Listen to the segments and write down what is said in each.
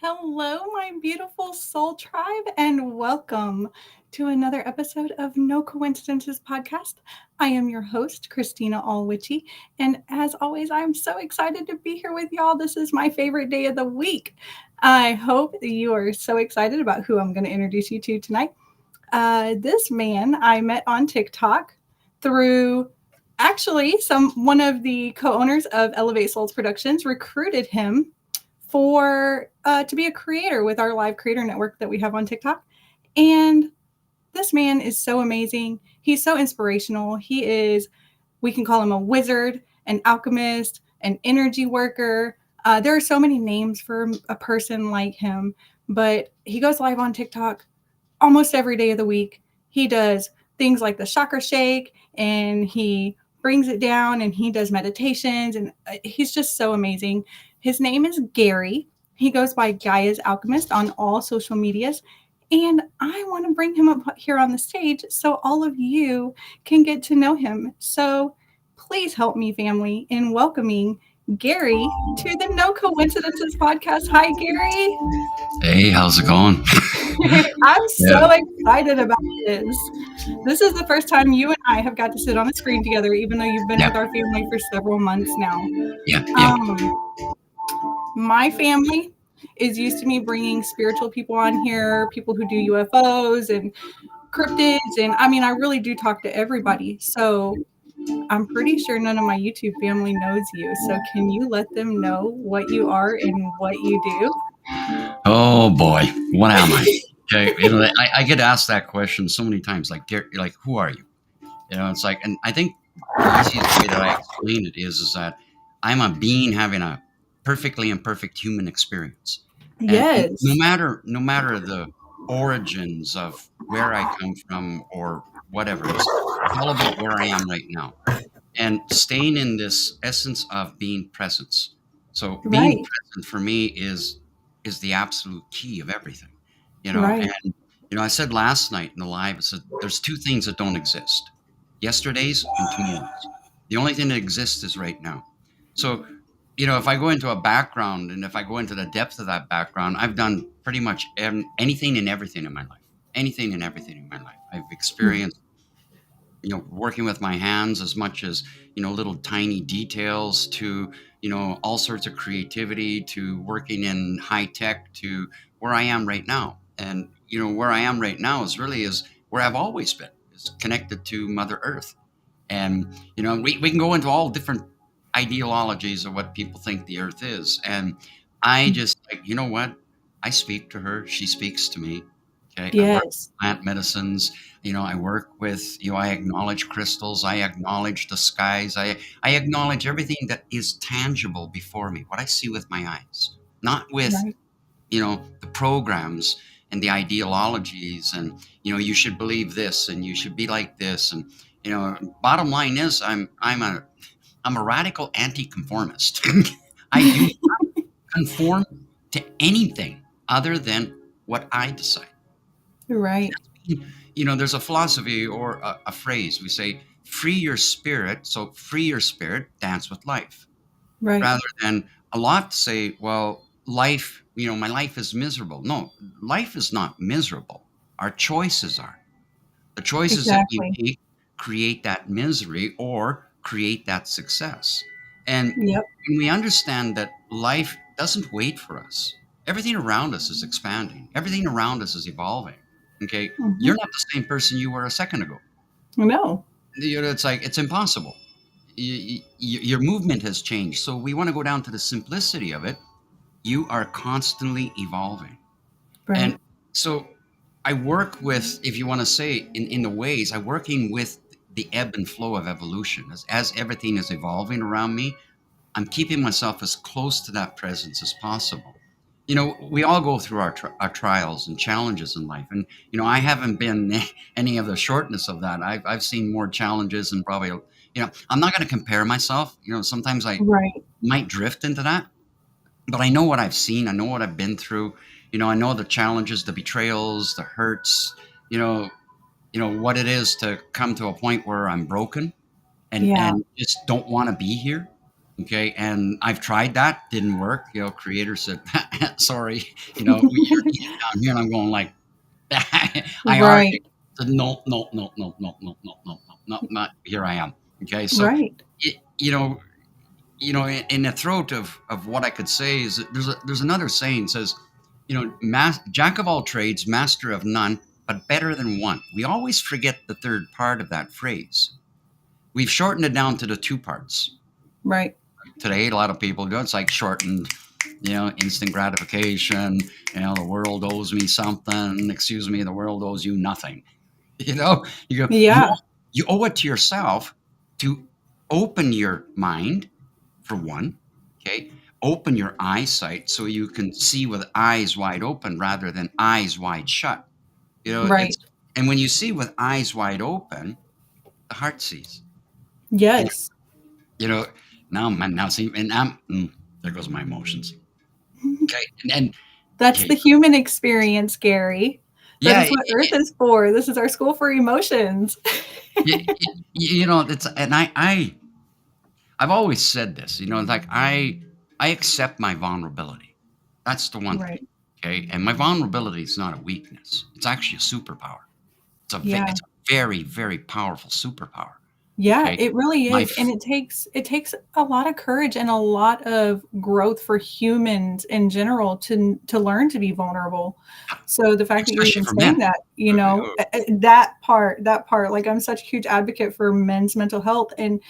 Hello, my beautiful soul tribe, and welcome to another episode of No Coincidences podcast. I am your host, Cristina, Witchy, and as always, I'm so excited to be here with y'all. This is my favorite day of the week. I hope that you are so excited about who I'm going to introduce you to tonight. This man I met on TikTok through actually one of the co-owners of Elevate Souls Productions recruited him for to be a creator with our live creator network that we have on TikTok. And this man is so amazing. He's so inspirational. We can call him a wizard, an alchemist, an energy worker. There are so many names for a person like him, but he goes live on TikTok almost every day of the week. He does things like the chakra shake, and he brings it down, and he does meditations, and he's just so amazing. His name is Gary. He goes by Gaiasalchemist on all social medias. And I want to bring him up here on the stage so all of you can get to know him. So please help me, family, in welcoming Gary to the No Coincidences podcast. Hi, Gary. Hey, how's it going? I'm so excited about this. This is the first time you and I have got to sit on a screen together, even though you've been with our family for several months now. My family is used to me bringing spiritual people on here, people who do UFOs and cryptids. And I mean, I really do talk to everybody. So I'm pretty sure none of my YouTube family knows you. So can you let them know what you are and what you do? Oh boy, what am I? Okay, I get asked that question so many times. Like, who are you? It's like, and I think the easiest way that I explain it is that I'm a being having a perfectly imperfect human experience. Yes. And no matter the origins of where I come from or whatever, it's all about where I am right now, and staying in this essence of being presence. So being present for me is the absolute key of everything, And I said last night in the live, I said there's two things that don't exist: yesterday's and tomorrow's. The only thing that exists is right now. So, if I go into a background, and if I go into the depth of that background, I've done pretty much anything and everything in my life. Anything and everything in my life. I've experienced, working with my hands as much as, little tiny details, to, all sorts of creativity, to working in high tech, to where I am right now. And, where I am right now is where I've always been, is connected to Mother Earth. And, we can go into all different ideologies of what people think the earth is. And I just like, you know what? I speak to her. She speaks to me. Okay. I work Yes. with plant medicines. I work with, I acknowledge crystals. I acknowledge the skies. I acknowledge everything that is tangible before me, what I see with my eyes, not with, Right. the programs and the ideologies, and you should believe this and you should be like this. And bottom line is, I'm a radical anti-conformist. I do not conform to anything other than what I decide. Right. There's a philosophy or a phrase we say, free your spirit. So free your spirit, dance with life, Right. rather than a lot say, well, life, my life is miserable. No, life is not miserable. Our choices are. The choices that we Exactly. make create that misery or create that success. And Yep. when we understand that life doesn't wait for us, everything around us is expanding, everything around us is evolving. Okay. Hmm. You're not the same person you were a second ago. No. It's like, it's impossible. Your movement has changed. So we want to go down to the simplicity of it. You are constantly evolving. And Right. so I work with, if you want to say, in the ways, I'm working with the ebb and flow of evolution. As everything is evolving around me, I'm keeping myself as close to that presence as possible. We all go through our trials and challenges in life. And, I haven't been any of the shortness of that. I've seen more challenges and probably, I'm not going to compare myself. Sometimes I Right. might drift into that, but I know what I've seen. I know what I've been through. I know the challenges, the betrayals, the hurts, you know, what it is to come to a point where I'm broken Yeah. and just don't want to be here. Okay. And I've tried that, didn't work. Creator said, sorry, you're needed down here. And I'm going like, I already Right. said, no, no, no, no, no, no, no, no, no, no, not here I am. Okay. So, Right. it, you know, in the throat of what I could say is that there's another saying says, jack of all trades, master of none, but better than one. We always forget the third part of that phrase. We've shortened it down to the two parts. Right. Today, a lot of people go, it's like shortened, instant gratification. The world owes me something. Excuse me, the world owes you nothing. You go, Yeah. you owe it to yourself to open your mind, for one. Okay. Open your eyesight so you can see with eyes wide open rather than eyes wide shut. It's, Right. and when you see with eyes wide open, the heart sees. And, Yes. you know, now see, and there goes my emotions. Okay. And That's okay. the human experience, Gary. That Yeah. is what Earth is for. This is our school for emotions. It's, and I've always said this, like I accept my vulnerability. That's the one thing. Right. Okay. And my vulnerability is not a weakness. It's actually a superpower. Yeah. It's a very, very powerful superpower. Yeah, Okay. it really My, is. And it takes a lot of courage and a lot of growth for humans in general to learn to be vulnerable. So the fact that you're especially even for men. saying that, that part, like I'm such a huge advocate for men's mental health, and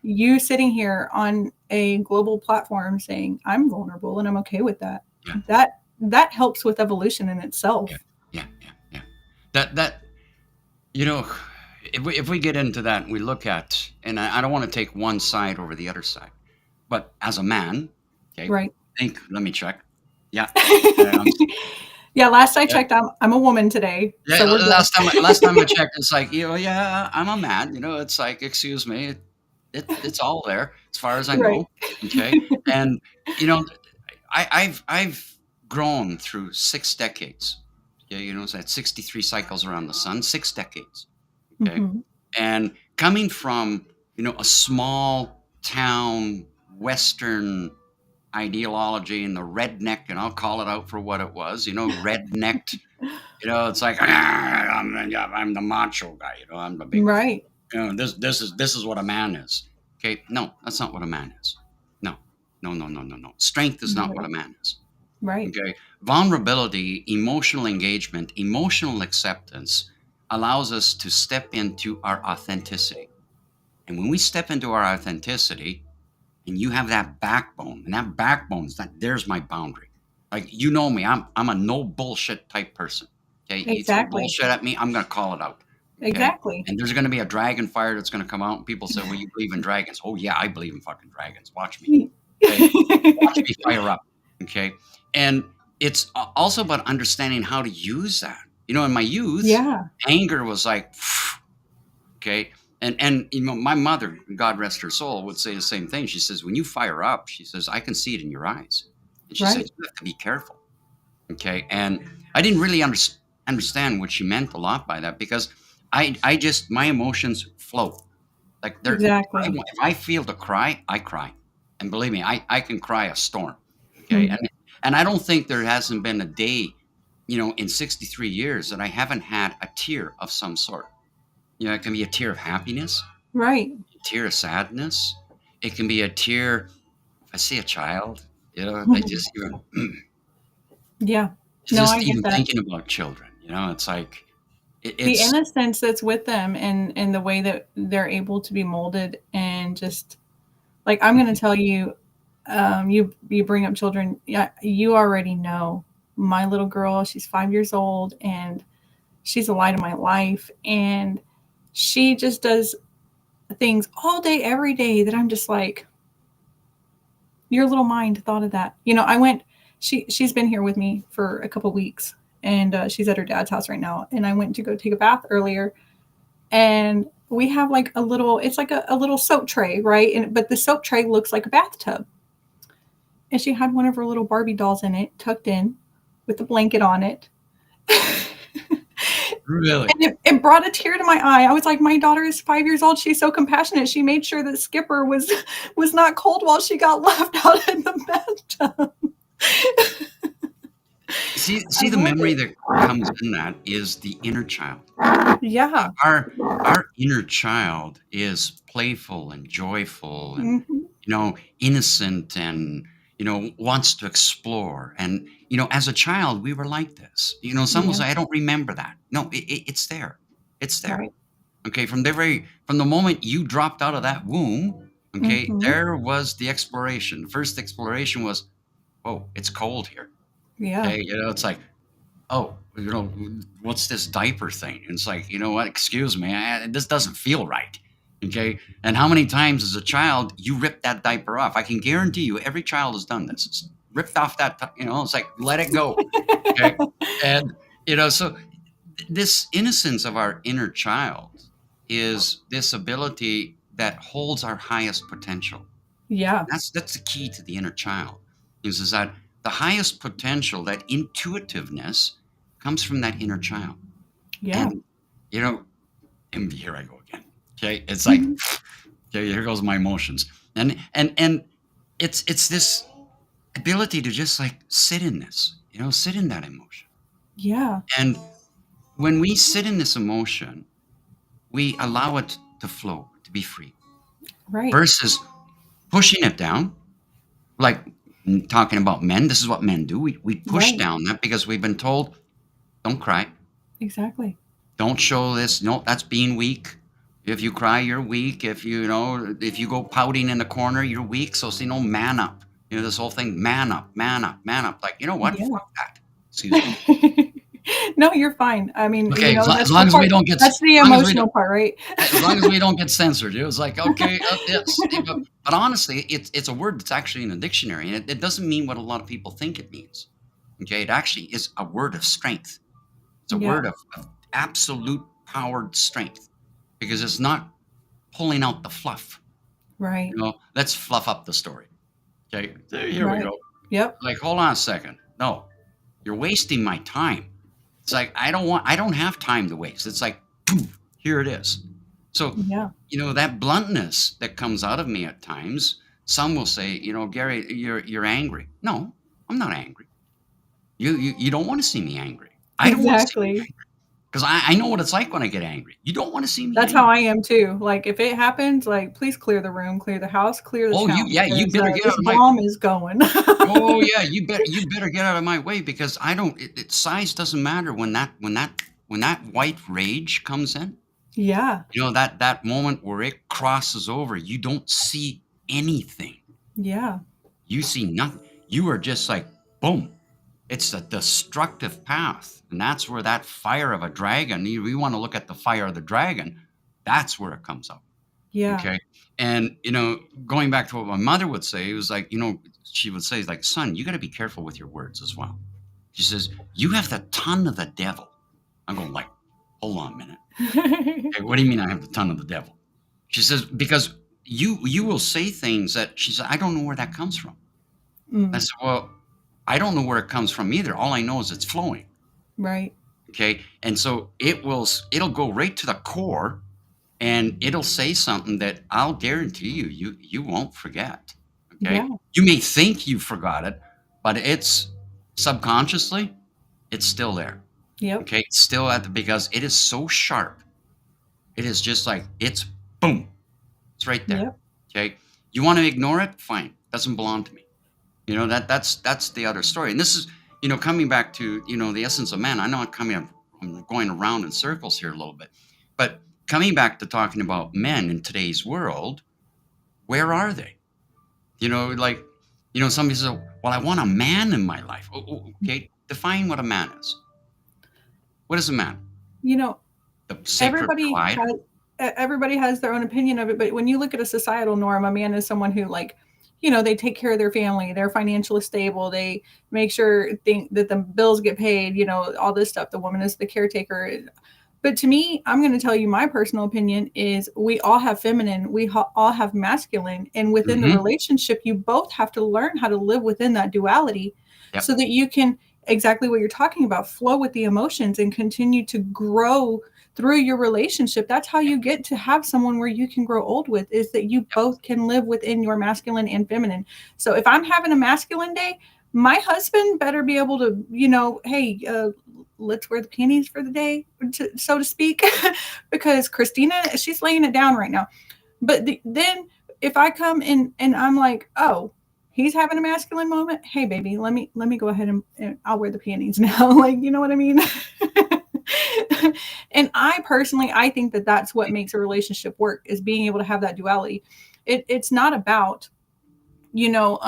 you sitting here on a global platform saying I'm vulnerable and I'm okay with that. Yeah. That helps with evolution in Yeah. itself. Yeah. Yeah. Yeah. That, you know, if we get into that, we look at, and I don't want to take one side over the other side, but as a man, okay, Right. let me check. Yeah. Um, Yeah, last I yeah. checked, I'm a woman today, Yeah, so we're last time I good. checked, it's like, yeah, I'm a man. It's like, excuse me, it's all there as far as I Right. know. Okay, and you know, I've grown through 6 decades. Okay, so that's 63 cycles around the sun, 6 decades. Okay, Mhm. and coming from a small town Western ideology and the redneck, and I'll call it out for what it was. Rednecked. It's like, I'm the macho guy. I'm the big. Right. This is what a man is. Okay, no, that's not what a man is. No, no, no, no, no, no. Strength is Not not at what a all. man is. Right. Okay, vulnerability, emotional engagement, emotional acceptance allows us to step into our authenticity. And when we step into our authenticity and you have that backbone, and that backbone is that there's my boundary. Like, you know me, I'm a no bullshit type person. Okay. You throw Exactly. bullshit at me, I'm going to call it out. Okay. Exactly. And there's going to be a dragon fire that's going to come out, and people say, well, you believe in dragons. Oh, yeah, I believe in fucking dragons. Watch me. Okay. Watch me fire up. Okay. And it's also about understanding how to use that. You know, in my youth, Yeah. anger was like, okay. And you know, my mother, God rest her soul, would say the same thing. She says, when you fire up, she says, I can see it in your eyes. And she said, Right. you have to be careful. Okay. And I didn't really understand what she meant a lot by that, because I just, my emotions flow. Like, they're, Exactly. if I feel to cry, I cry. And believe me, I can cry a storm. Okay. Mhm. And I don't think there hasn't been a day, you know, in 63 years that I haven't had a tear of some sort. You know, it can be a tear of happiness, Right. a tear of sadness. It can be a tear if I see a child, you know, they Mhm. just, Yeah. it's No, just I get even that. thinking about children, you know, it's like, The it's innocence that's with them and the way that they're able to be molded and just like I'm gonna tell you, you bring up children. Yeah, you already know my little girl. She's 5 years old, and she's the light of my life. And she just does things all day, every day that I'm just like, your little mind thought of that. You know, I went. She's been here with me for a couple weeks, and she's at her dad's house right now. And I went to go take a bath earlier, and we have like a little. It's like a little soap tray, right? And but the soap tray looks like a bathtub, and she had one of her little Barbie dolls in it, tucked in, with a blanket on it. really. And it brought a tear to my eye. I was like, my daughter is 5 years old. She's so compassionate. She made sure that Skipper was not cold while she got left out in the bathtub. I See, the love memory it. that comes in that is the inner child. Yeah. Our inner child is playful and joyful and, Hmm. you know, innocent and, you know, wants to explore. And, you know, as a child, we were like this. You know, some will Yeah. say, I don't remember that. No, it's there. It's there. Right. Okay. From the moment you dropped out of that womb, okay, Hmm. there was the exploration. The first exploration was, oh, it's cold here. Yeah. Okay. You know, it's like, oh, you know, what's this diaper thing? And it's like, you know what? Excuse me, this doesn't feel right. Okay. And how many times as a child you ripped that diaper off? I can guarantee you every child has done this. It's ripped off you know, it's like, let it go. Okay. And, you know, so this innocence of our inner child is this ability that holds our highest potential. Yeah. That's the key to the inner child, is that the highest potential, that intuitiveness, comes from that inner child. Yeah. And, you know, and here I go again. Okay, it's like, Hmm. okay, here goes my emotions, and it's this ability to just like sit in this, you know, sit in that emotion. Yeah. And when we sit in this emotion, we allow it to flow, to be free, Right. versus pushing it down. Like, talking about men, this is what men do. We push Right. down that because we've been told, don't cry, Exactly. don't show this. No, that's being weak. If you cry, you're weak. If you know, if you go pouting in the corner, you're weak. So, see, no, man up. You know, this whole thing, man up, man up, man up. Like, you know what? Yeah. Fuck that. Excuse me. No, you're fine. I mean, Okay, as that's the long as we part. don't get, That's the as long as we don't, emotional part, right? as long as we don't get censored. It was like, okay, yes. But honestly, it's a word that's actually in the dictionary, and it doesn't mean what a lot of people think it means. Okay, it actually is a word of strength. It's a Yeah. word of absolute powered strength, because it's not pulling out the fluff. Right. You know, let's fluff up the story. Okay, here we Right. go. Yep. Like, hold on a second. No, you're wasting my time. It's like, I don't have time to waste. It's like, poof, here it is. So, Yeah. you know, that bluntness that comes out of me at times, some will say, you know, Gary, you're angry. No, I'm not angry. You don't want to see me angry. I don't want to see me Exactly. angry, because I know what it's like when I get angry. You don't want to see me That's how angry. I am too. Like if it happens, like please clear the room, clear the house, clear the Oh, town you because better get out this of my. bomb is going. Oh yeah, you better get out of my way, because I don't. Size doesn't matter when that white rage comes in. Yeah. That moment where it crosses over, you don't see anything. Yeah. You see nothing. You are just like, boom. It's a destructive path. And that's where that fire of a dragon, we want to look at the fire of the dragon. That's where it comes up. Yeah. Okay. And, going back to what my mother would say, it was like, she would say, like, son, you got to be careful with your words as well. She says, you have the tongue of the devil. I'm going, like, hold on a minute. Okay, what do you mean I have the tongue of the devil? She says, because you will say things that she said, I don't know where that comes from. I Mm, said, well, I don't know where it comes from either. All I know is it's flowing. right. Okay. And so it'll go right to the core, and it'll say something that I'll guarantee you won't forget. Yeah. Okay. You may think you forgot it, but it's subconsciously, it's still there. Yep. Okay. It's still because it is so sharp. It is just like, it's boom. It's right there. Yep. Okay. You want to ignore it? Fine. Doesn't belong to me. That's the other story. And this is, coming back to, the essence of man. I know I'm going around in circles here a little bit, but coming back to talking about men in today's world, where are they? Like, somebody says, well, I want a man in my life. Okay. Define what a man is. What is a man? You know, The sacred everybody provider? has everybody has their own opinion of it, but when you look at a societal norm, a man is someone who, like, they take care of their family, they're financially stable, they make sure that the bills get paid, all this stuff. The woman is the caretaker. But to me, I'm going to tell you my personal opinion is we all have feminine, all have masculine, and within the Mm-hmm. relationship, you both have to learn how to live within that duality so Yep. that you can, exactly what you're talking about, flow with the emotions and continue to grow through your relationship. That's how you get to have someone where you can grow old with, is that you Yep. both can live within your masculine and feminine. So if I'm having a masculine day, my husband better be able to, hey, let's wear the panties for the day, so to speak, because Cristina, she's laying it down right now. But then if I come in and I'm like, oh, he's having a masculine moment, hey baby, let me go ahead and I'll wear the panties now. Like, you know what I mean? And I think that that's what makes a relationship work, is being able to have that duality. It's not about, you know,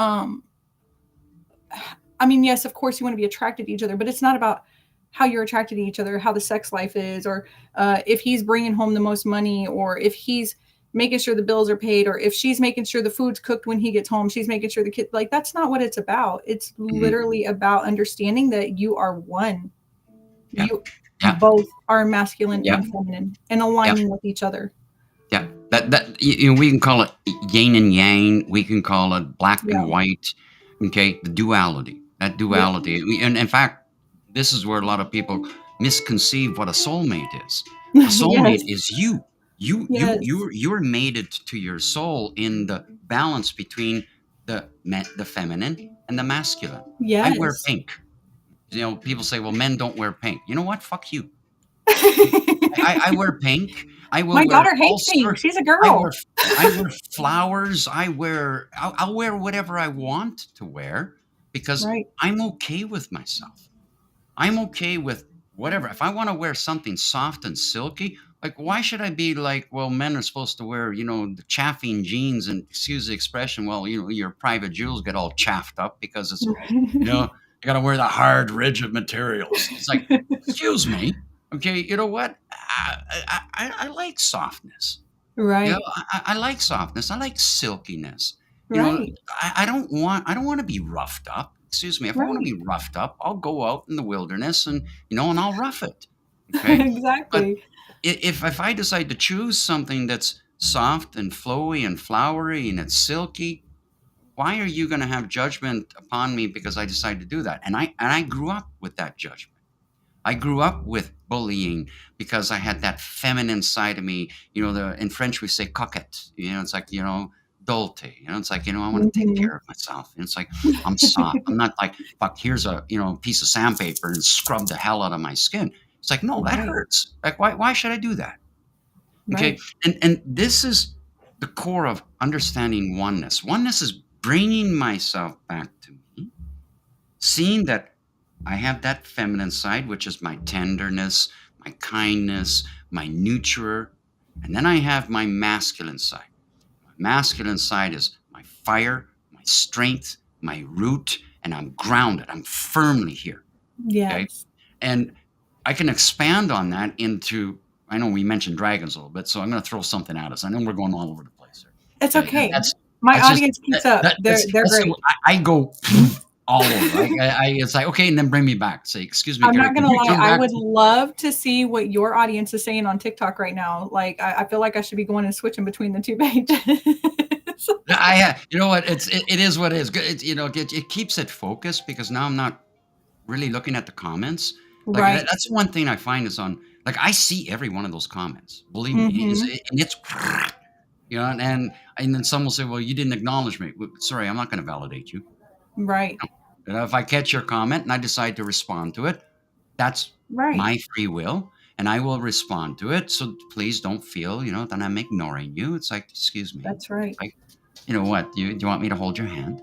I mean, yes, of course you want to be attracted to each other, but it's not about how you're attracted to each other, how the sex life is, or if he's bringing home the most money, or if he's making sure the bills are paid, or if she's making sure the food's cooked when he gets home, she's making sure the kid, like, that's not what it's about. It's Mm-hmm. literally about understanding that you are one. Yeah. You Yeah. both are masculine Yeah. and feminine, and Yeah. aligning with each other. Yeah, that we can call it yin and yang. We can call it black Yeah. and white. Okay, the duality. That Yeah. duality. And in fact, this is where a lot of people misconceive what a soulmate is. A soulmate Yes. is you. Yes. You're mated to your soul in the balance between the feminine and the masculine. I wear Yes. pink. People say, "Well, men don't wear pink." You know what? Fuck you. I wear pink. I will My wear daughter all hates pink. sorts. She's a I wear girl. I wear flowers. I'll wear whatever I want to wear because Right. I'm okay with myself. I'm okay with whatever. If I want to wear something soft and silky, like, why should I be like, well, men are supposed to wear, the chaffing jeans, and excuse the expression, well, your private jewels get all chaffed up because it's, you got to wear the hard, rigid materials. It's like, excuse me. Okay. You know what? I like softness. Right. I like softness. I like silkiness. You know, Right. I don't want to be roughed up. Excuse me. If I want to Right. be roughed up, I'll go out in the wilderness and I'll rough it. Okay. But Exactly. if I decide to choose something that's soft and flowy and flowery and it's silky, why are you going to have judgment upon me because I decide to do that? And I grew up with that judgment. I grew up with bullying because I had that feminine side of me. In French we say coquette. It's like, dolte. It's like, I want to take Mhm. care of myself. And it's like, I'm soft. I'm not like, fuck, here's a, piece of sandpaper and scrub the hell out of my skin. It's like, no, that Right. hurts. Like, why should I do that? Okay. Right. And this is the core of understanding oneness. Oneness is bringing myself back to me, seeing that I have that feminine side, which is my tenderness, my kindness, my nurturer. And then I have my masculine side. My masculine side is my fire, my strength, my root, and I'm grounded. I'm firmly here. Okay. Yes. And I can expand on that into, I know we mentioned dragons a little bit, so I'm going to throw something at us. I know we're going all over the place It's here. Okay. okay. My That's just, audience keeps up. They're that's great. I go all over. It's like, okay, and then bring me back. Say, excuse me, I'm Gary, not could gonna you lie, come I back? would love to see what your audience is saying on TikTok right now. Like, I feel like I should be going and switching between the two pages. You know what? It is what it is. It keeps it focused because now I'm not really looking at the comments. Like Right. that's one thing I find is on, like, I see every one of those comments. Believe me, Mhm. and it's and then some will say, "Well, you didn't acknowledge me." Well, sorry, I'm not going to validate you. Right. If I catch your comment and I decide to respond to it, that's Right. my free will, and I will respond to it. So please don't feel, that I'm ignoring you. It's like, excuse me. That's right. Like, you know what? Do you want me to hold your hand?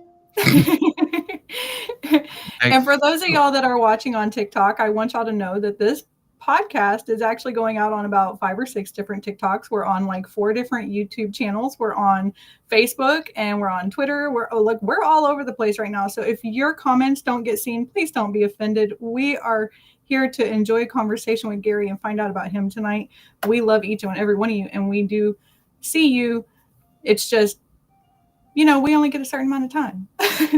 Okay. And for those of y'all that are watching on TikTok, I want y'all to know that this podcast is actually going out on about 5 or 6 different TikToks. We're on like 4 different YouTube channels. We're on Facebook and we're on Twitter. We're all over the place right now. So if your comments don't get seen, please don't be offended. We are here to enjoy a conversation with Gary and find out about him tonight. We love each and every one of you, and we do see you. It's just, we only get a certain amount of time.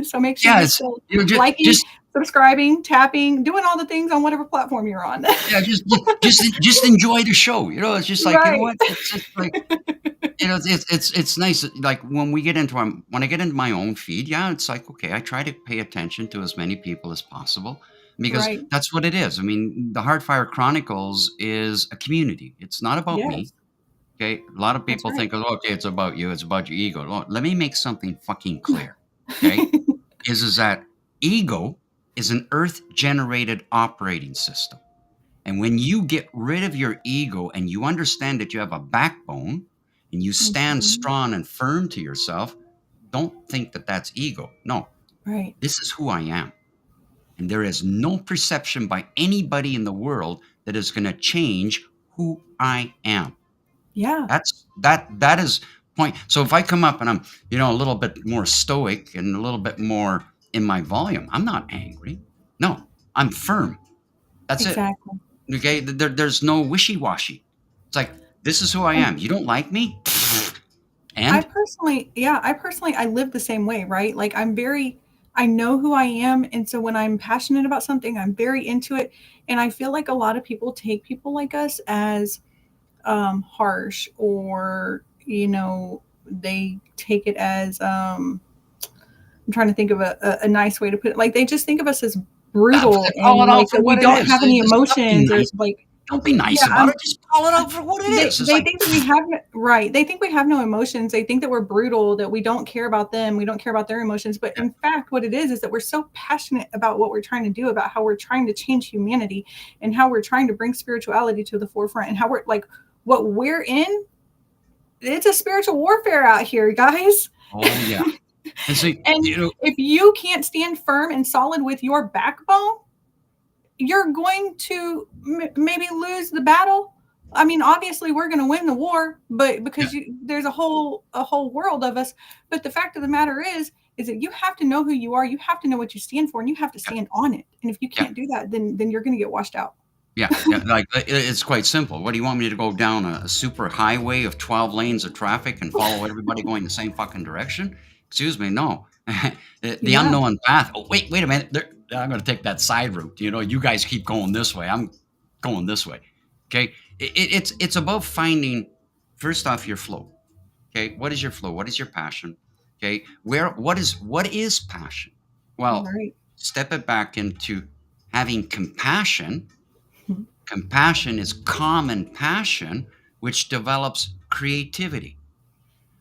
So make sure Yeah, you're it's still just liking, subscribing, tapping, doing all the things on whatever platform you're on. yeah, just enjoy the show. It's just like, Right. what? It's just like, it's nice. Like when I get into my own feed, yeah, it's like, okay, I try to pay attention to as many people as possible because Right. that's what it is. I mean, the Heartfire Chronicles is a community. It's not about me. Yes. Okay, a lot of That's people right. think, oh, okay, it's about you. It's about your ego. Let me make something fucking clear. Okay, is that ego is an Earth-generated operating system. And when you get rid of your ego and you understand that you have a backbone and you stand Mhm. strong and firm to yourself, don't think that that's ego. No, Right. this is who I am. And there is no perception by anybody in the world that is going to change who I am. Yeah. That is point. So if I come up and I'm, a little bit more stoic and a little bit more in my volume, I'm not angry. No, I'm firm. That's it. Exactly. Okay, there's no wishy-washy. It's like, this is who I And am. You don't like me? I And personally, yeah, I live the same way, right? Like I know who I am. And so when I'm passionate about something, I'm very into it. And I feel like a lot of people take people like us as harsh, or, they take it as, I'm trying to think of a nice way to put it. Like they just think of us as brutal call it and out like for that we what it don't is. have any Just not be emotions, or nice. like, Don't be nice yeah, about it. Just call it out for what it is. It's they like, think that we have right. They think we have no emotions. They think that we're brutal, that we don't care about them, we don't care about their emotions. But yeah, in fact, what it is that we're so passionate about what we're trying to do, about how we're trying to change humanity, and how we're trying to bring spirituality to the forefront, and how we're like what we're in. It's a spiritual warfare out here, guys. oh yeah. And so, And if you can't stand firm and solid with your backbone, you're going to maybe lose the battle. I mean, obviously we're going to win the war, but yeah, because there's a whole world of us. But the fact of the matter is that you have to know who you are. You have to know what you stand for, and you have to yeah, stand on it. And if you yeah. can't do that, then you're going to get washed out. Yeah. Like it's quite simple. What do you want me to go down a super highway of 12 lanes of traffic and follow everybody going the same fucking direction? Excuse me, no. The Yeah, unknown path. Oh, wait a minute. I'm going to take that side route. You guys keep going this way. I'm going this way. Okay. It's above finding first off your flow. Okay. What is your flow? What is your passion? Okay. What is passion? Well, right. step it back into having compassion. Compassion is common passion, which develops creativity.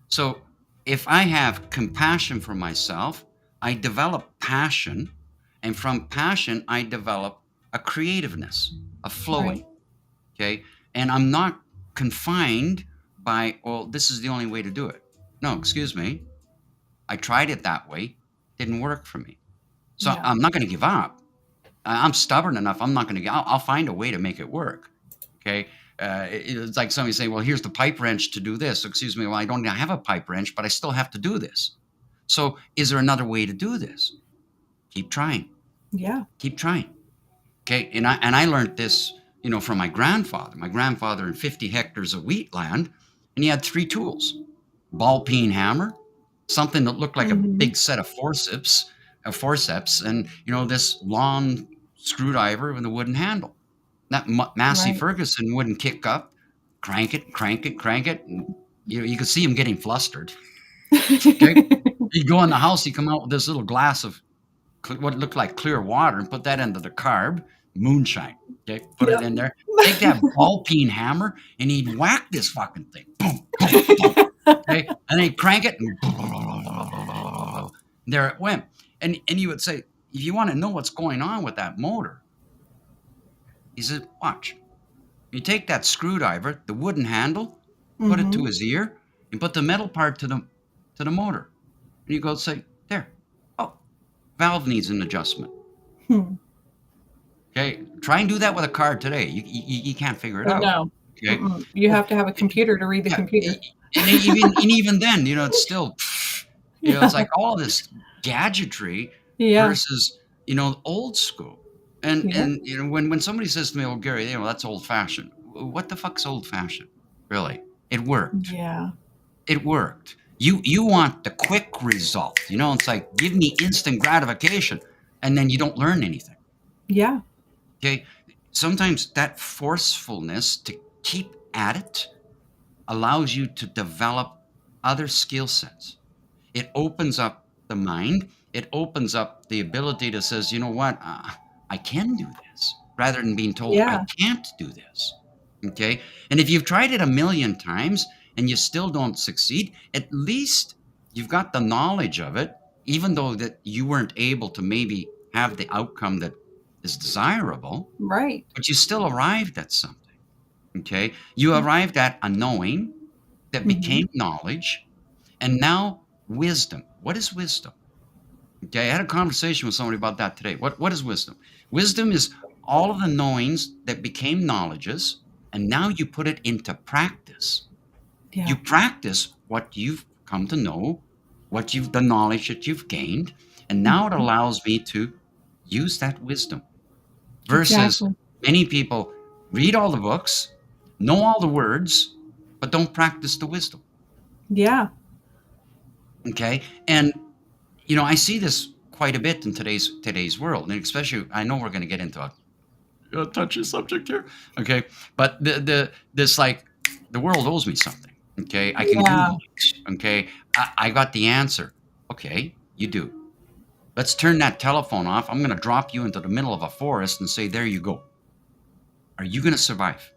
So if I have compassion for myself, I develop passion. And from passion, I develop a creativeness, a Right. flowing. Okay. And I'm not confined by, well, this is the only way to do it. No, excuse me. I tried it that way. Didn't work for me. So Yeah. I'm not going to give up. I'm stubborn enough. I'm not going to, I'll find a way to make it work. Okay. It's like somebody saying, well, here's the pipe wrench to do this. Excuse me. Well, I don't have a pipe wrench, but I still have to do this. So is there another way to do this? Keep trying. Yeah. Keep trying. Okay. And I learned this, from my grandfather. My grandfather had 50 hectares of wheat land, and he had 3 tools: ball peen hammer, something that looked like a Mm-hmm. big set of forceps, and this long screwdriver with a wooden handle. That Massey Right. Ferguson wouldn't kick up, crank it, and you could see him getting flustered. Okay, he'd go in the house, he'd come out with this little glass of what looked like clear water and put that into the carb moonshine. Okay, put it Yep. in there. Take that ball peen hammer and he'd whack this fucking thing. Boom, boom, boom. Okay, and then he'd crank it and there it went. And he would say, if you want to know what's going on with that motor, he said, watch. You take that screwdriver, the wooden handle, put it to Mm-hmm. his ear, and put the metal part to the motor. And you go say, there. Oh, valve needs an adjustment. Hmm. Okay, try and do that with a car today. You can't figure it out. No. Okay, Mm-mm. You have to have a computer to read the yeah, computer. and even then, it's still, it's Yeah. like all this gadgetry Yeah. versus old school. And Yeah. when somebody says to me, "Oh, Gary, that's old fashioned." What the fuck's old fashioned? Really, it worked. Yeah. It worked. You want the quick result. It's like, give me instant gratification, and then you don't learn anything. Yeah. Okay, sometimes that forcefulness to keep at it allows you to develop other skill sets. It opens up the mind. It opens up the ability to says, you know what, I can do this, rather than being told I Yeah. can't do this. Okay, and if you've tried it a million times and you still don't succeed, at least you've got the knowledge of it, even though that you weren't able to maybe have the outcome that is desirable, Right. but you still arrived at something. Okay, you arrived at a knowing that Mm-hmm. became knowledge, and now wisdom. What is wisdom? Okay, I had a conversation with somebody about that today. What is wisdom? Wisdom is all of the knowings that became knowledges, and now you put it into practice. Yeah. You practice what you've come to know, the knowledge that you've gained, and now it Mhm. allows me to use that wisdom. Versus Exactly. many people read all the books, know all the words, but don't practice the wisdom. Yeah. Okay, and I see this quite a bit in today's world, and especially I know we're going to get into a touchy subject here. Okay, but this like the world owes me something. Okay, I can Yeah. Google it. Okay, I got the answer. Okay, you do. Let's turn that telephone off. I'm going to drop you into the middle of a forest and say, there you go. Are you going to survive?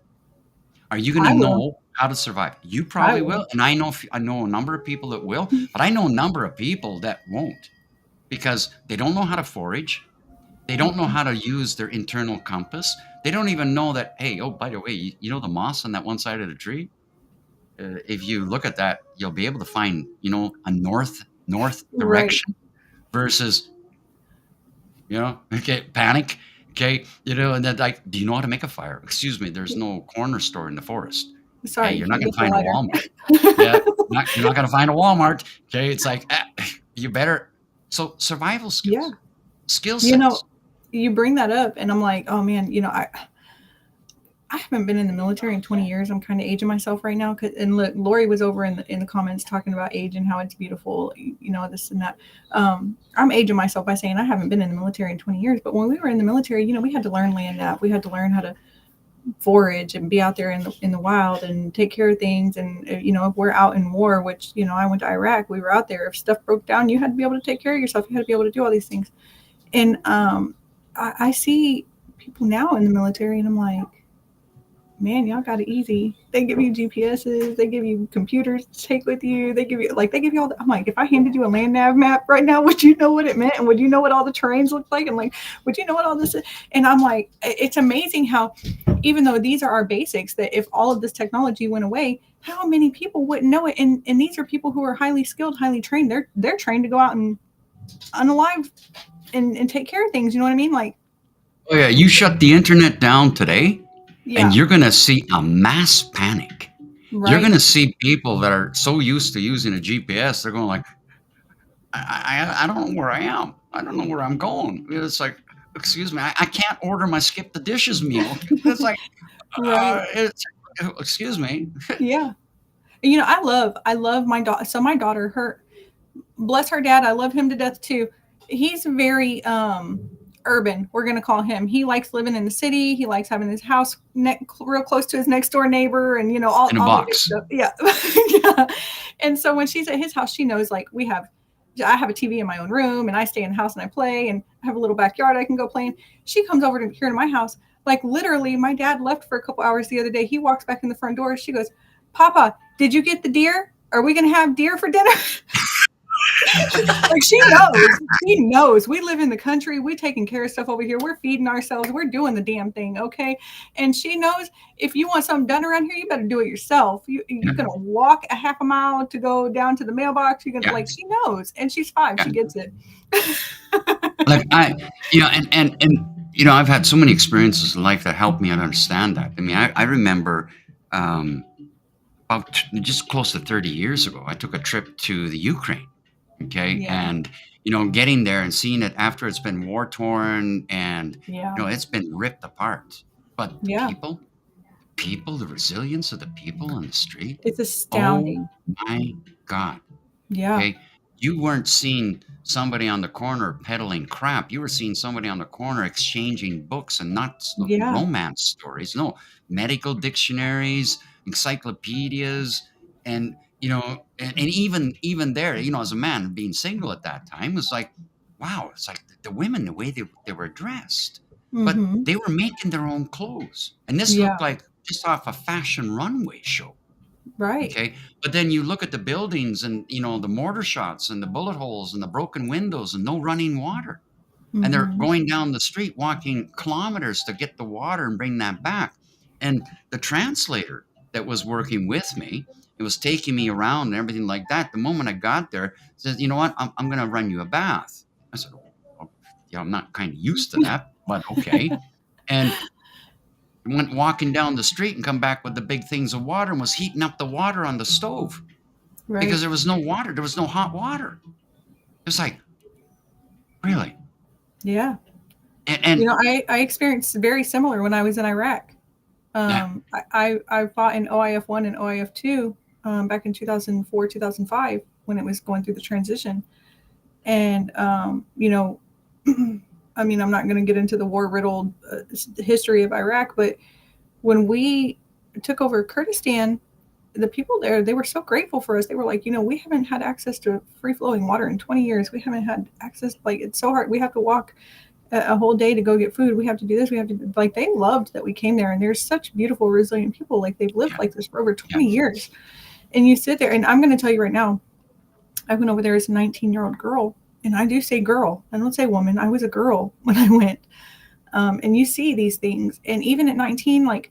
Are you going to I will. know how to survive? You I probably will. will, and I know a number of people that will, but I know a number of people that won't, because they don't know how to forage. They don't know how to use their internal compass. They don't even know that, hey, oh, by the way, you know the moss on that one side of the tree? If you look at that, you'll be able to find, a north Right. direction versus, okay, panic. Okay, and then like, do you know how to make a fire? Excuse me, there's no corner store in the forest. Okay, Sorry, you you're not can't going get to the find a lighter. Walmart. Yeah, you're not going to find a Walmart. Okay, it's like, you better. So survival Yeah. skills, skill You know, sets. you bring that up, and I'm like, oh man, I haven't been in the military in 20 years. I'm kind of aging myself right now. And look, Lori was over in the comments talking about age and how it's beautiful, this and that. I'm aging myself by saying I haven't been in the military in 20 years. But when we were in the military, we had to learn land nap. We had to learn how to forage and be out there in the wild and take care of things. And if we're out in war, which I went to Iraq, we were out there. If stuff broke down, you had to be able to take care of yourself. You had to be able to do all these things. And I see people now in the military, and I'm like, man, y'all got it easy. They give you GPSs, they give you computers to take with you, they give you all the, I'm like, if I handed you a land nav map right now, would you know what it meant? And would you know what all the terrains looked like? And like, would you know what all this is? And I'm like, it's amazing how, even though these are our basics, that if all of this technology went away, how many people wouldn't know it? And these are people who are highly skilled, highly trained. They're trained to go out and unalive and take care of things. You know what I mean? Like, Oh yeah, you shut the internet down today, and Yeah. you're going to see a mass panic. You're going Right. to see people that are so used to using a GPS, they're going like, I don't know where I am. I don't know where I'm going. It's like, excuse me, I can't order my skip the dishes meal. It's like, Right. it's, excuse me. Yeah. You know, I love my daughter. So my daughter, her, bless her dad, I love him to death too. He's very urban, we're going to call him. He likes living in the city. He likes having his house real close to his next door neighbor, and you know, In a all the good box. stuff. Yeah. Yeah. And so when she's at his house, she knows like I have a TV in my own room, and I stay in the house and I play, and I have a little backyard I can go play in. She comes over to here to my house. Like literally, my dad left for a couple hours the other day. He walks back in the front door. She goes, "Papa, did you get the deer? Are we going to have deer for dinner?" Like she knows. She knows. We live in the country. We taking care of stuff over here. We're feeding ourselves. We're doing the damn thing, okay? And she knows if you want something done around here, you better do it yourself. You're gonna walk a half a mile to go down to the mailbox. You're gonna Yeah. like she knows, and she's 5. Yeah. She gets it. Like I've had so many experiences in life that helped me understand that. I mean, I remember um, about just close to 30 years ago, I took a trip to the Ukraine. Okay. Yeah. And, getting there and seeing it after it's been war torn and, Yeah. it's been ripped apart. But Yeah. the resilience of the people on the street, It's oh astounding. my God. Yeah. Okay. You weren't seeing somebody on the corner peddling crap. You were seeing somebody on the corner exchanging books and not Yeah. romance stories. No, medical dictionaries, encyclopedias, and and even there, as a man being single at that time, was like, wow, it's like the women, the way they were dressed. But Mhm. they were making their own clothes. And this Yeah. looked like just off a fashion runway show. Right. Okay. But then you look at the buildings and, the mortar shots and the bullet holes and the broken windows and no running water. And they're Mhm. going down the street walking kilometers to get the water and bring that back. And the translator that was working with me, it was taking me around and everything like that. The moment I got there, says, you know what, I'm going to run you a bath. I said, oh, yeah, I'm not kind of used to that, but okay. And went walking down the street and come back with the big things of water and was heating up the water on the stove because Right. there was no water. There was no hot water. It was like, really? Yeah. You And know, I experienced very similar when I was in Iraq. yeah, I fought in OIF 1 and OIF 2 back in 2004, 2005 when it was going through the transition. And, you know, I mean, I'm not going to get into the war riddled history of Iraq, but when we took over Kurdistan, the people there, they were so grateful for us. They were like, you know, we haven't had access to free flowing water in 20 years. We haven't had access. Like, it's so hard. We have to walk a whole day to go get food. We have to do this. We have to, like, they loved that we came there. And there's such beautiful, resilient people. Like, they've lived yeah, like this for over yeah. 20 years. And you sit there, and I'm going to tell you right now, I went over there as a 19-year-old girl. And I do say girl. I don't say woman. I was a girl when I went. And you see these things. And even at 19, like,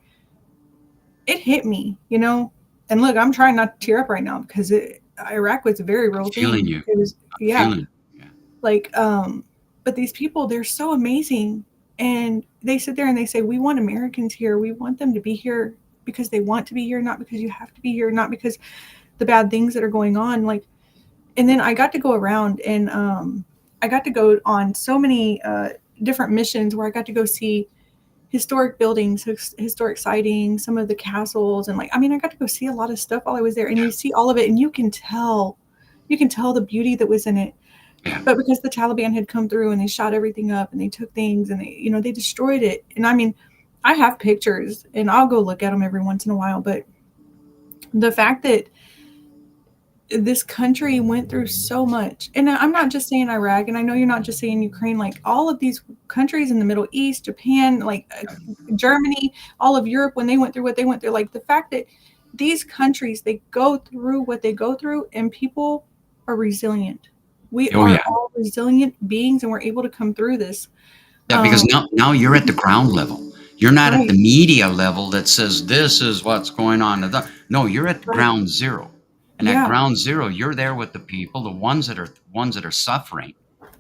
it hit me, you know? And look, I'm trying not to tear up right now because Iraq was a very I'm real feeling thing. you. It was, I'm yeah. feeling. Yeah, Like, but these people, they're so amazing. And they sit there and they say, we want Americans here. We want them to be here because they want to be here, not because you have to be here, not because the bad things that are going on. Like, and then I got to go around and I got to go on so many different missions where I got to go see historic buildings, historic sightings, some of the castles, and like, I mean, I got to go see a lot of stuff while I was there, and you see all of it, and you can tell the beauty that was in it. yeah. But because the Taliban had come through and they shot everything up and they took things and they, you know, they destroyed it. And I mean, I have pictures and I'll go look at them every once in a while, but the fact that this country went through so much, and I'm not just saying Iraq, and I know you're not just saying Ukraine, like all of these countries in the Middle East, Japan, like Germany, all of Europe, when they went through what they went through, like the fact that these countries, they go through what they go through and people are resilient. We Oh are yeah, all resilient beings and we're able to come through this. yeah. Because um now you're at the ground level. You're not at the right, media level that says this is what's going on. No, you're at the right, ground zero, and at yeah, ground zero, you're there with the people, the ones that are suffering.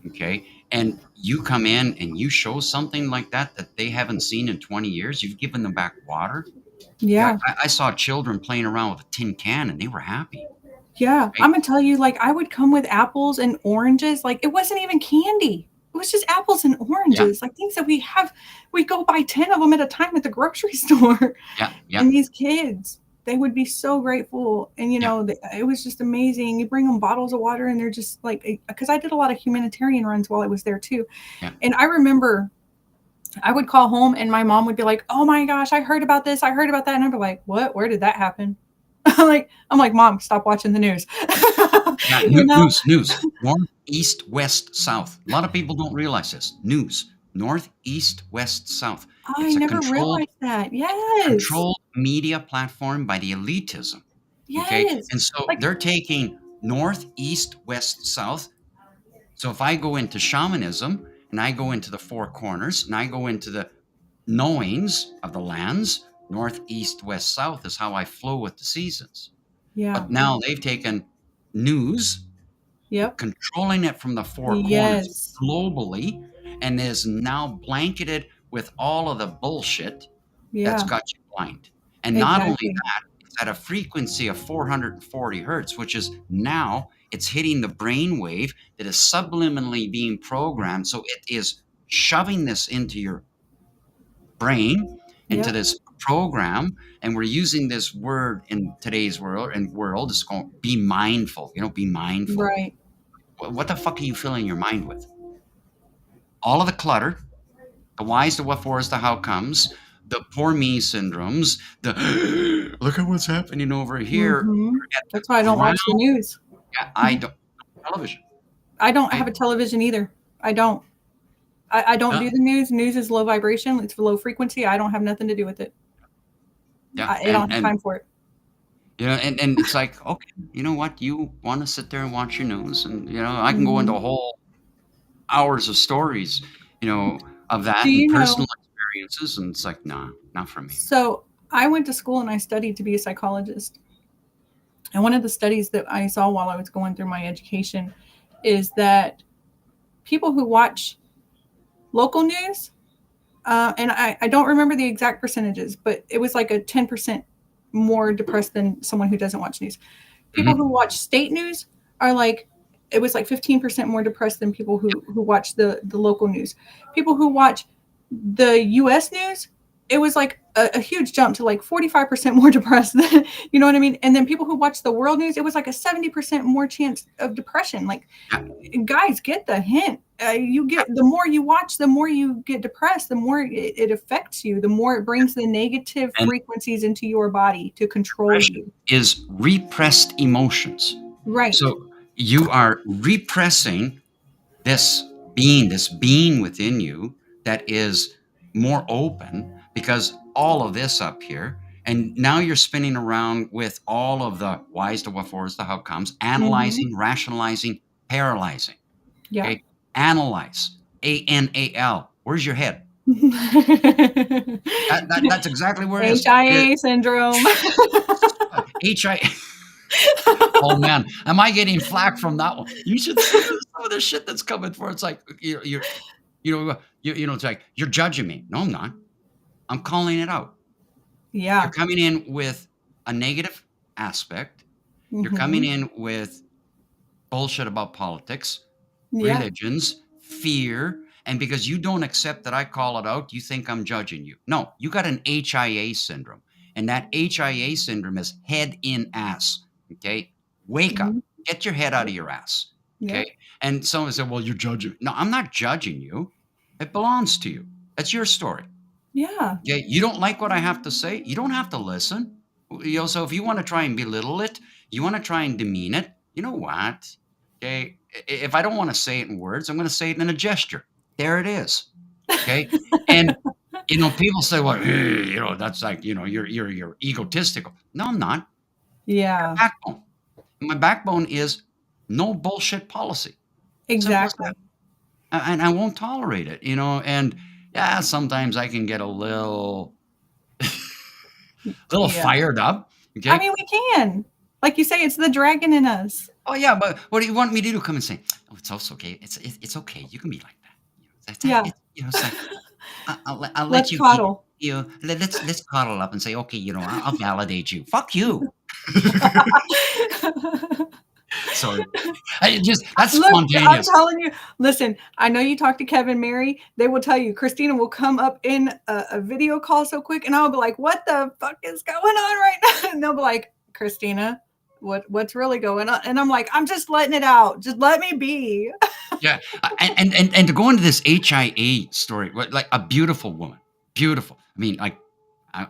Okay, and you come in and you show something like that they haven't seen in 20 years. You've given them back water. Yeah, Yeah. I saw children playing around with a tin can and they were happy, Yeah. right? I'm gonna tell you, like, I would come with apples and oranges. Like, it wasn't even candy. It was just apples and Yeah, oranges, like things that we go buy 10 of them at a time at the grocery store. yeah, yeah, And these kids, they would be so grateful. And, yeah, it was just amazing. You bring them bottles of water and they're just like, because I did a lot of humanitarian runs while I was there too. yeah. And I remember I would call home and my mom would be like, "Oh my gosh, I heard about this. I heard about that." And I'd be like, "What? Where did that happen?" I'm like, "Mom, stop watching the news." Yeah, you know? news. North, east, west, south. A lot of people don't realize this. News. North, east, west, south. I It's a never realized that. Yes. controlled media platform by the elitism. Okay. Yes. And so Like, they're taking north, east, west, south. So if I go into shamanism and I go into the four corners and I go into the knowings of the lands, north, east, west, south is how I flow with the seasons. yeah. But now they've taken news, Yep. controlling it from the four corners Yes. globally, and is now blanketed with all of the bullshit that's Yeah. got you blind. And not only Exactly. that, it's at a frequency of 440 hertz, which is now it's hitting the brain wave that is subliminally being programmed. So it is shoving this into your brain, into Yep. this program. And we're using this word in today's world. It's called be mindful. Be mindful. Right. What the fuck are you filling your mind with? All of the clutter, the whys, the what fors, the how comes, the poor me syndromes, the look at what's happening over here. Mhm. Forget the That's why I don't ground. watch the news. Yeah, I don't television. I don't Right? have a television either. I don't. I don't Yeah, do the news. News is low vibration. It's low frequency. I don't have nothing to do with it. yeah, I don't have time for it. and it's like, okay, you know what? You want to sit there and watch your news, and I can go into Mhm. a whole hours of stories, of Do that and you personal know? experiences, and it's like, nah, not for me, man. So I went to school and I studied to be a psychologist. And one of the studies that I saw while I was going through my education is that people who watch local news, and I don't remember the exact percentages, but it was like a 10% more depressed than someone who doesn't watch news. People who Hmm. watch state news are like, it was like 15% more depressed than people who watch the local news. People who watch the US news, it was like a huge jump to like 45% more depressed than, you know what I mean? And then people who watch the world news, it was like a 70% more chance of depression. Like, Yeah, guys, get the hint. You get, the more you watch, the more you get depressed, the more it affects you, the more it brings the negative and frequencies into your body to control depression you. is repressed emotions. Right. So you are repressing this being within you that is more open because all of this up here, and now you're spinning around with all of the whys, the what fors, the how comes, Hmm. analyzing, rationalizing, paralyzing. Yeah. Okay, analyze, ANAL. Where's your head? That's exactly where it is. HIA syndrome. HI. Oh man, am I getting flack from that one? You should see some of the shit that's coming for. It's like it's like you're judging me. No, I'm not. I'm calling it out. You're Yeah. coming in with a negative aspect. You're coming Hmm. in with bullshit about politics, Yeah. religions, fear, and because you don't accept that I call it out, you think I'm judging you. No, you got an HIA syndrome. And that HIA syndrome is head in ass. Okay. Wake up. Hmm. Get your head out of your ass. Okay. Yep. And someone said, well, you're judging. No, I'm not judging you. It belongs to you. That's your story. Yeah. Okay. You don't like what I have to say. You don't have to listen. So if you want to try and belittle it, you want to try and demean it, you know what? Okay. If I don't want to say it in words, I'm going to say it in a gesture. There it is. Okay. And people say, well, that's like, you're egotistical. No, I'm not. Yeah. Backbone. My backbone is no bullshit policy. Simple as that. Exactly. And I won't tolerate it, and yeah, sometimes I can get a little Yeah. fired up. I Okay. mean, we can. Like you say, it's the dragon in us. Oh yeah, but what do you want me to do? Come and say, oh, it's also okay. It's okay. You can be like that. Yeah. It's like I'll let Let's you keep coddle. let's cuddle up and say, okay, I'll validate you. Fuck you. Sorry, that's Look, I'm spontaneous. telling you. Listen, I know you talk to Kevin, Mary. They will tell you. Christina will come up in a video call so quick, and I'll be like, "What the fuck is going on right now?" And they'll be like, "Christina, what's really going on?" And I'm like, "I'm just letting it out. Just let me be." Yeah, and to go into this HIA story, like a beautiful woman, beautiful. I mean, like,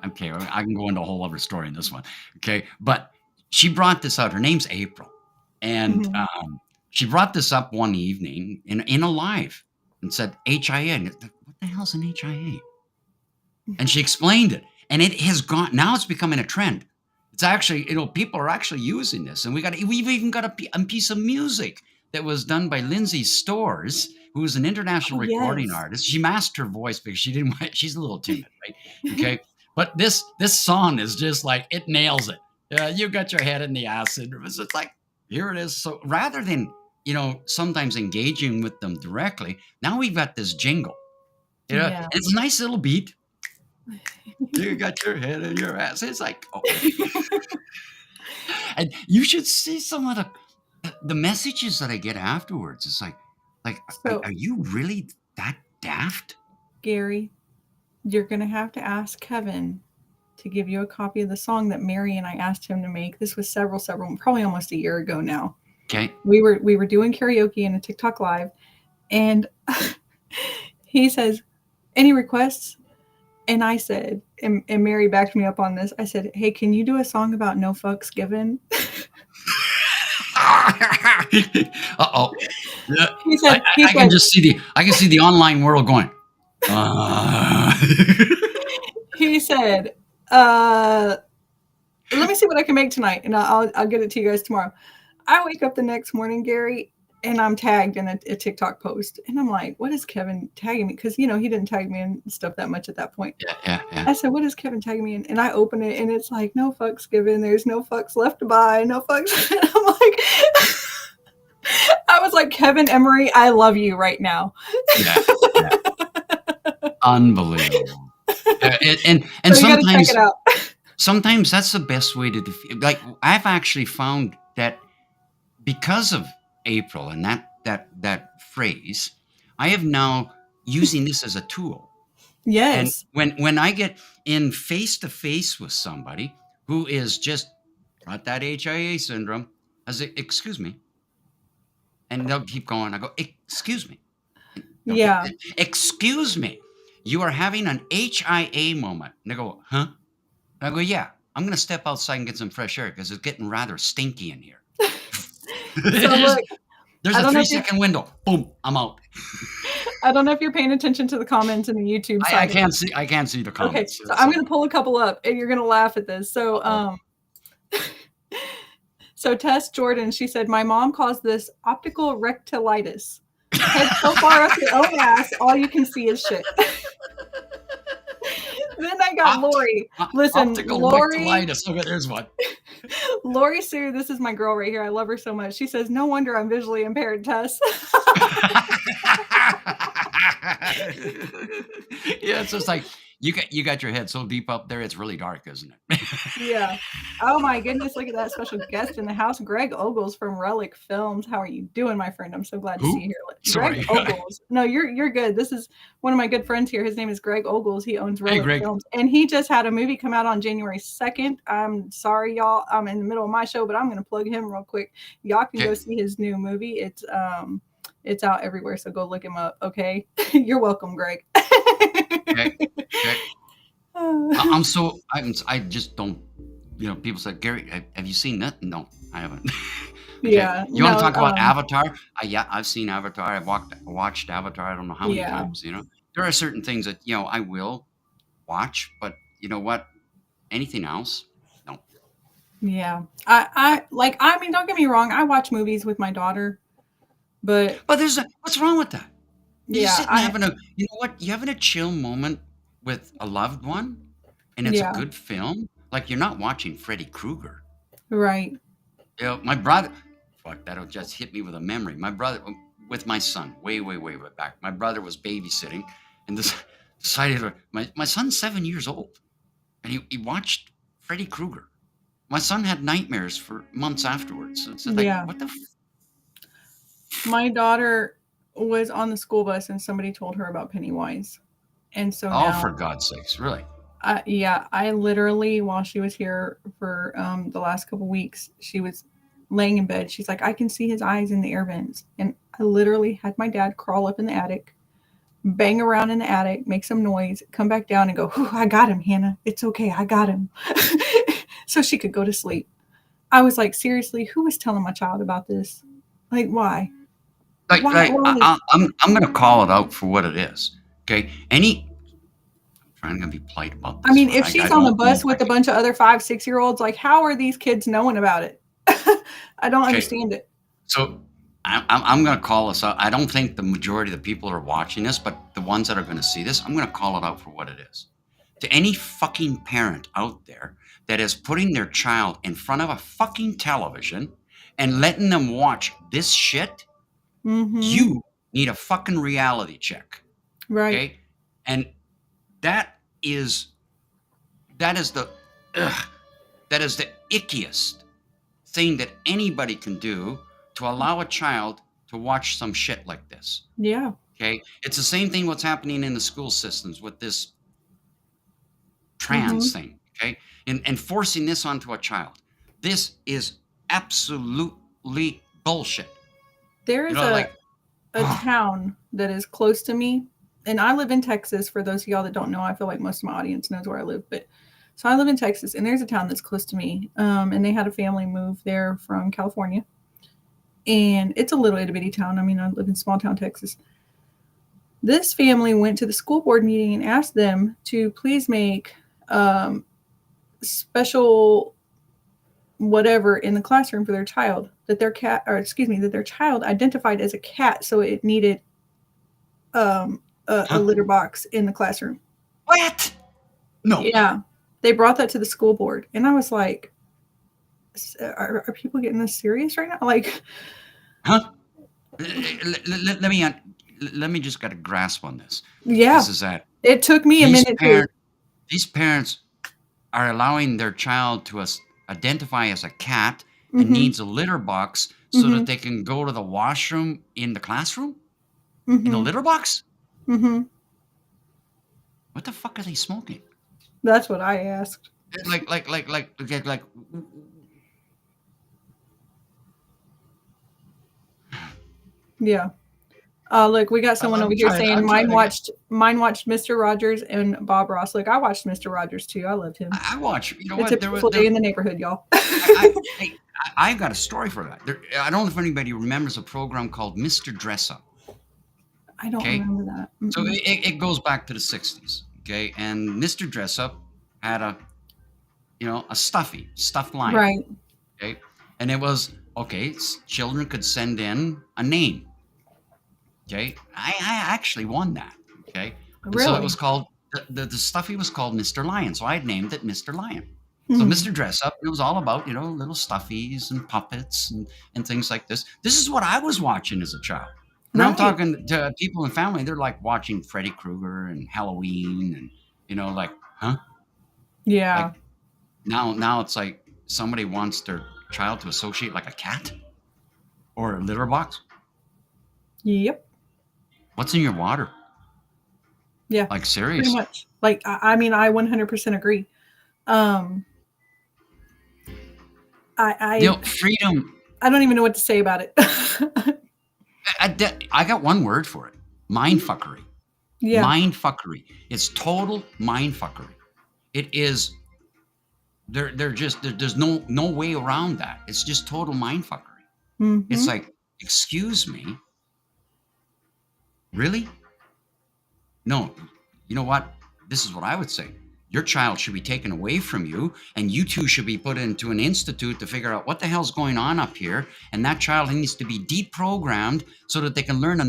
okay, I can go into a whole other story in this one, okay? But she brought this out. Her name's April, and Mhm. she brought this up one evening in a live and said HIA. And what the hell's an HIA? And she explained it, and it has gone. Now it's becoming a trend. It's actually, people are actually using this, and we've even got a piece of music that was done by Lindsay Stores, who is an international Oh, recording yes. artist. She masked her voice because she didn't want. She's a little timid, right? Okay, but this song is just like it nails it. You got your head in the acid. It's like here it is. So rather than sometimes engaging with them directly, now we've got this jingle. Yeah. It's a nice little beat. You got your head in your ass. It's like, oh. And you should see some of the messages that I get afterwards. It's like, So, are you really that daft? Gary, you're gonna have to ask Kevin to give you a copy of the song that Mary and I asked him to make. This was several, probably almost a year ago now. Okay. We were doing karaoke in a TikTok live, and he says, "Any requests?" And I said, and Mary backed me up on this. I said, "Hey, can you do a song about no fucks given?" Uh-oh. Yeah. He said, I can just see the online world going. he said, let me see what I can make tonight, and I'll get it to you guys tomorrow. I wake up the next morning, Gary, and I'm tagged in a TikTok post, and I'm like, "What is Kevin tagging me?" Because he didn't tag me in stuff that much at that point. Yeah. I said, "What is Kevin tagging me in?" And I open it, and it's like, "No fucks given. There's no fucks left to buy. No fucks." And I'm like, I was like, "Kevin Emery, I love you right now." Yeah. Unbelievable. And So you got to check it out. sometimes that's the best way to defeat. Like I've actually found that because of April and that phrase, I have now using this as a tool. And Yes. when I get in face to face with somebody who is just got that HIA syndrome, I say, "Excuse me," and they'll keep going. I go, "Excuse me," and they'll keep, Yeah. "Excuse me, you are having an HIA moment." And they go, "Huh?" And I go, "Yeah, I'm gonna step outside and get some fresh air because it's getting rather stinky in here." So look, There's I a don't know if 3-second window. Boom, I'm out. I don't know if you're paying attention to the comments in the YouTube I side. can't see the Okay, comments. so I'm going to pull a couple up, and you're going to laugh at this. So, so Tess Jordan, she said, "My mom calls this optical rectilitis. Head so far up your own ass, all you can see is shit." Then I got Lori. Listen, Optical Lori. rectilitis. Okay, there's one. Lori Sue, this is my girl right here. I love her so much. She says, "No wonder I'm visually impaired, Tess." Yeah, it's just like you got your head so deep up there, it's really dark, isn't it? Yeah. Oh my goodness, look at that special guest in the house, Greg Ogles from Relic Films. How are you doing, my friend? I'm so glad to see you here. Sorry. Greg Ogles. No, you're good. This is one of my good friends here. His name is Greg Ogles. He owns Relic Greg. Films, and he just had a movie come out on January 2nd. I'm sorry, y'all. I'm in the middle of my show, but I'm going to plug him real quick. Y'all can go see his new movie. It's out everywhere, so go look him up. Okay, you're welcome, Greg. Okay. I just don't. People said, "Gary, have you seen that?" No, I haven't. Okay. Yeah. You want to talk about Avatar? Yeah, I've seen Avatar. I've watched Avatar. I don't know how many times. There are certain things that I will watch, but you know what? Anything else? No. Yeah. I mean, don't get me wrong. I watch movies with my daughter, but what's wrong with that? You're yeah, sitting having you're having a chill moment with a loved one, and it's a good film. Like you're not watching Freddy Krueger. Right. My brother, fuck, that'll just hit me with a memory. My brother, with my son way back. My brother was babysitting, and this decided my son's 7 years old, and he watched Freddy Krueger. My son had nightmares for months afterwards. So it's like, Yeah. what the? My daughter was on the school bus and somebody told her about Pennywise. And so Oh, now, for God's sakes, really? yeah, I literally, while she was here for the last couple weeks, she was laying in bed. She's like, I can see his eyes in the air vents. And I literally had my dad crawl up in the attic, bang around in the attic, make some noise, come back down and go, I got him, Hannah. It's okay. I got him. So she could go to sleep. I was like, seriously, who was telling my child about this? Like, why? Why? I'm gonna call it out for what it is. Okay, I'm trying to be polite about I this mean, one. if I she's on the don't know bus if I with a can. bunch of other 5, 6-year-olds, like, how are these kids knowing about it? I don't Okay, understand it. so I'm gonna call this out. I don't think the majority of the people are watching this, but the ones that are gonna see this, I'm gonna call it out for what it is. To any fucking parent out there that is putting their child in front of a fucking television and letting them watch this shit, Mm-hmm. you need a fucking reality check. Right. Okay? And that is that is the ugh, that is the ickiest thing that anybody can do to allow a child to watch some shit like this. Yeah. Okay? It's the same thing what's happening in the school systems with this Mm-hmm. trans thing, okay? And forcing this onto a child. This is absolutely bullshit. There You is know, like, a town that is close to me, and I live in Texas. For those of y'all that don't know, I feel like most of my audience knows where I live, but so I live in Texas, and there's a town that's close to me, and they had a family move there from California, and it's a little itty bitty town. I mean, I live in small town Texas. This family went to the school board meeting and asked them to please make special whatever in the classroom for their child, that their cat, or excuse me, that their child identified as a cat, so it needed a huh? litter box in the classroom. What? No. Yeah, they brought that to the school board, and I was like, are people getting this serious right now? Like, Huh? Let me let me just get a grasp on this. yeah, This is that it took me a these minute too. parents these parents are allowing their child to identify as a cat and Mm-hmm. needs a litter box so Mm-hmm. that they can go to the washroom in the classroom in the Mm-hmm. litter box. Mm-hmm. What the fuck are they smoking? That's what I asked. Like Yeah. Look, we got someone over here saying I'm trying to get. mine watched Mr. Rogers and Bob Ross. Look, I watched Mr. Rogers too. I loved him. I watch. You know A what? There was typical day there. in the neighborhood, y'all. Hey, I got a story for that. I don't know if anybody remembers a program called Mr. Dress Up. I don't Okay, remember that. so Mm-mm. it goes back to the '60s. Okay, and Mr. Dress Up had a stuffed lion. Right. Okay, and it was okay. Children could send in a name. Okay, I actually won that. Okay, and so it Really? was called the stuffy was called Mr. Lion. So I had named it Mr. Lion. So Hmm. Mr. Dress Up, it was all about little stuffies and puppets and things like this. This is what I was watching as a child. And I'm Right. talking to people and family. They're like watching Freddy Krueger and Halloween, and like, huh? Yeah. Like now it's like somebody wants their child to associate like a cat or a litter box. Yep. What's in your water? Yeah. Like Pretty serious? much. Like, I mean, I 100% agree. Um, I Freedom. I don't even know what to say about it. I got one word for it: mind fuckery. Yeah. Mind fuckery. It's total mind fuckery. It is. There's no way around that. It's just total mind fuckery. It's Mm-hmm. like, excuse me, really? No, you know what? This is what I would say. Your child should be taken away from you, and you two should be put into an institute to figure out what the hell's going on up here. And that child needs to be deprogrammed so that they can learn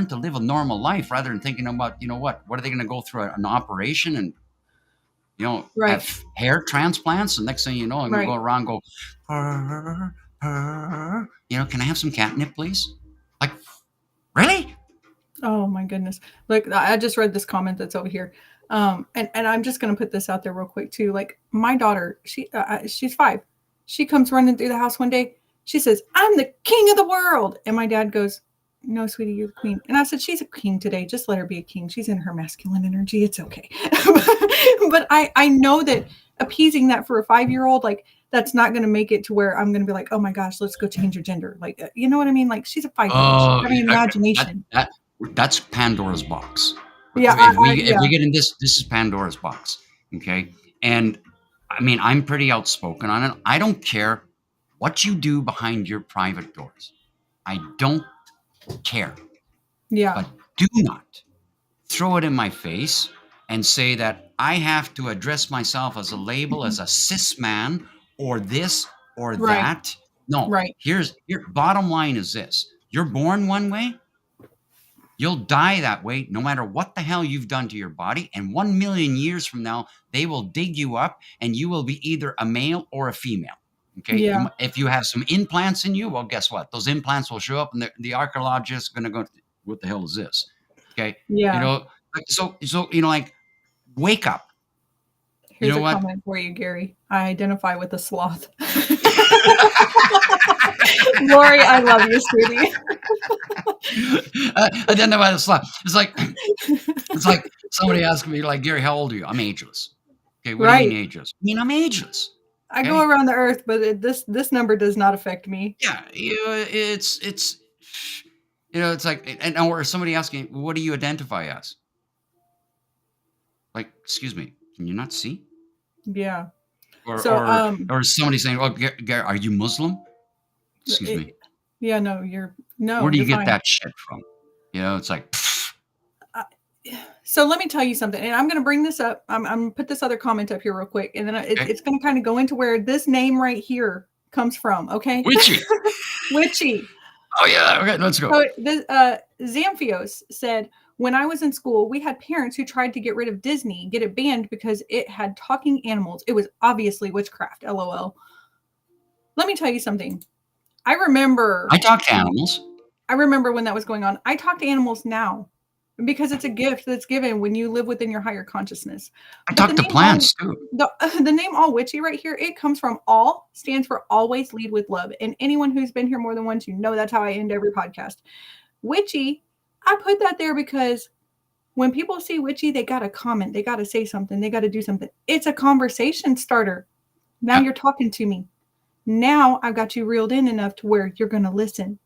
to live a normal life, rather than thinking about, what are they going to go through an operation and Right. have hair transplants, and next thing you know, I'm gonna Right. go around and go, purr, purr, can I have some catnip, please? Like, Really? Oh my goodness. Look, I just read this comment that's over here. And I'm just going to put this out there real quick too. Like my daughter, she's 5. She comes running through the house one day. She says, "I'm the king of the world." And my dad goes, "No, sweetie, you're the queen." And I said, "She's a king today. Just let her be a king. She's in her masculine energy. It's okay." But I know that appeasing that for a 5-year-old, like that's not going to make it to where I'm going to be like, "Oh my gosh, let's go change your gender." Like, you know what I mean? Like she's a 5-year-old. She's Oh, having an that imagination. that that's Pandora's box. Yeah, If yeah, we get in this is Pandora's box. Okay, and I mean I'm pretty outspoken on it. I don't care what you do behind your private doors. I don't care, yeah, but do not throw it in my face and say that I have to address myself as a label as a cis man or this or right, that. No, right, here's your bottom line is this. You're born one way, you'll die that way no matter what the hell you've done to your body. And 1 million years from now, they will dig you up and you will be either a male or a female. Okay. yeah, If you have some implants in you, well, guess what? Those implants will show up and the archaeologist is going to go, what the hell is this? Okay. You yeah. know, so, like, wake up. You Here's know a what? comment for you, Gary. I identify with a sloth. Lori, I love you, sweetie. Identify the slot. It's like somebody asking me, like, Gary, how old are you? I'm ageless. Okay. What do you mean Right. ageless? I mean, I'm ageless. I go Okay. around the earth, but this number does not affect me. Yeah, it's it's like, and or somebody asking, what do you identify as? Like, excuse me, can you not see? Yeah. Or So or or somebody saying, oh, Gary, are you Muslim? Excuse it, me, yeah, where do you you're get fine. that shit from? It's like, Uh, so let me tell you something, and I'm going to bring this up. I'm going to put this other comment up here real quick, and then okay, it's going to kind of go into where this name right here comes from. Okay, witchy. Witchy. Oh yeah, okay, let's go. So Xamphios said, when I was in school, we had parents who tried to get rid of Disney, get it banned because it had talking animals. It was obviously witchcraft. LOL. Let me tell you something. I remember I talk to animals. I remember when that was going on. I talk to animals now because it's a gift that's given when you live within your higher consciousness. I But talk to plants too. the name all witchy right here, it comes from all stands for always lead with love. And anyone who's been here more than once, you know that's how I end every podcast. Witchy, I put that there because when people see witchy, they got to comment, they got to say something, they got to do something. It's a conversation starter. Now Yeah, you're talking to me. Now I've got you reeled in enough to where you're going to listen.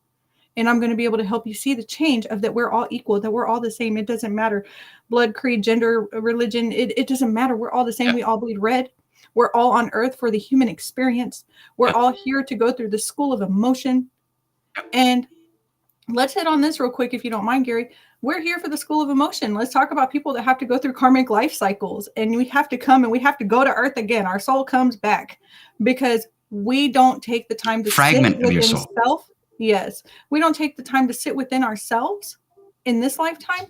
And I'm going to be able to help you see the change of that we're all equal, that we're all the same. It doesn't matter blood, creed, gender, religion. It doesn't matter. We're all the same. yeah, We all bleed red. We're all on earth for the human experience. We're yeah, all here to go through the school of emotion. And let's hit on this real quick, if you don't mind, Gary. We're here for the school of emotion. Let's talk about people that have to go through karmic life cycles, and we have to come and we have to go to earth again. Our soul comes back because we don't take the time to sit fragment of your within soul. self. Yes, we don't take the time to sit within ourselves in this lifetime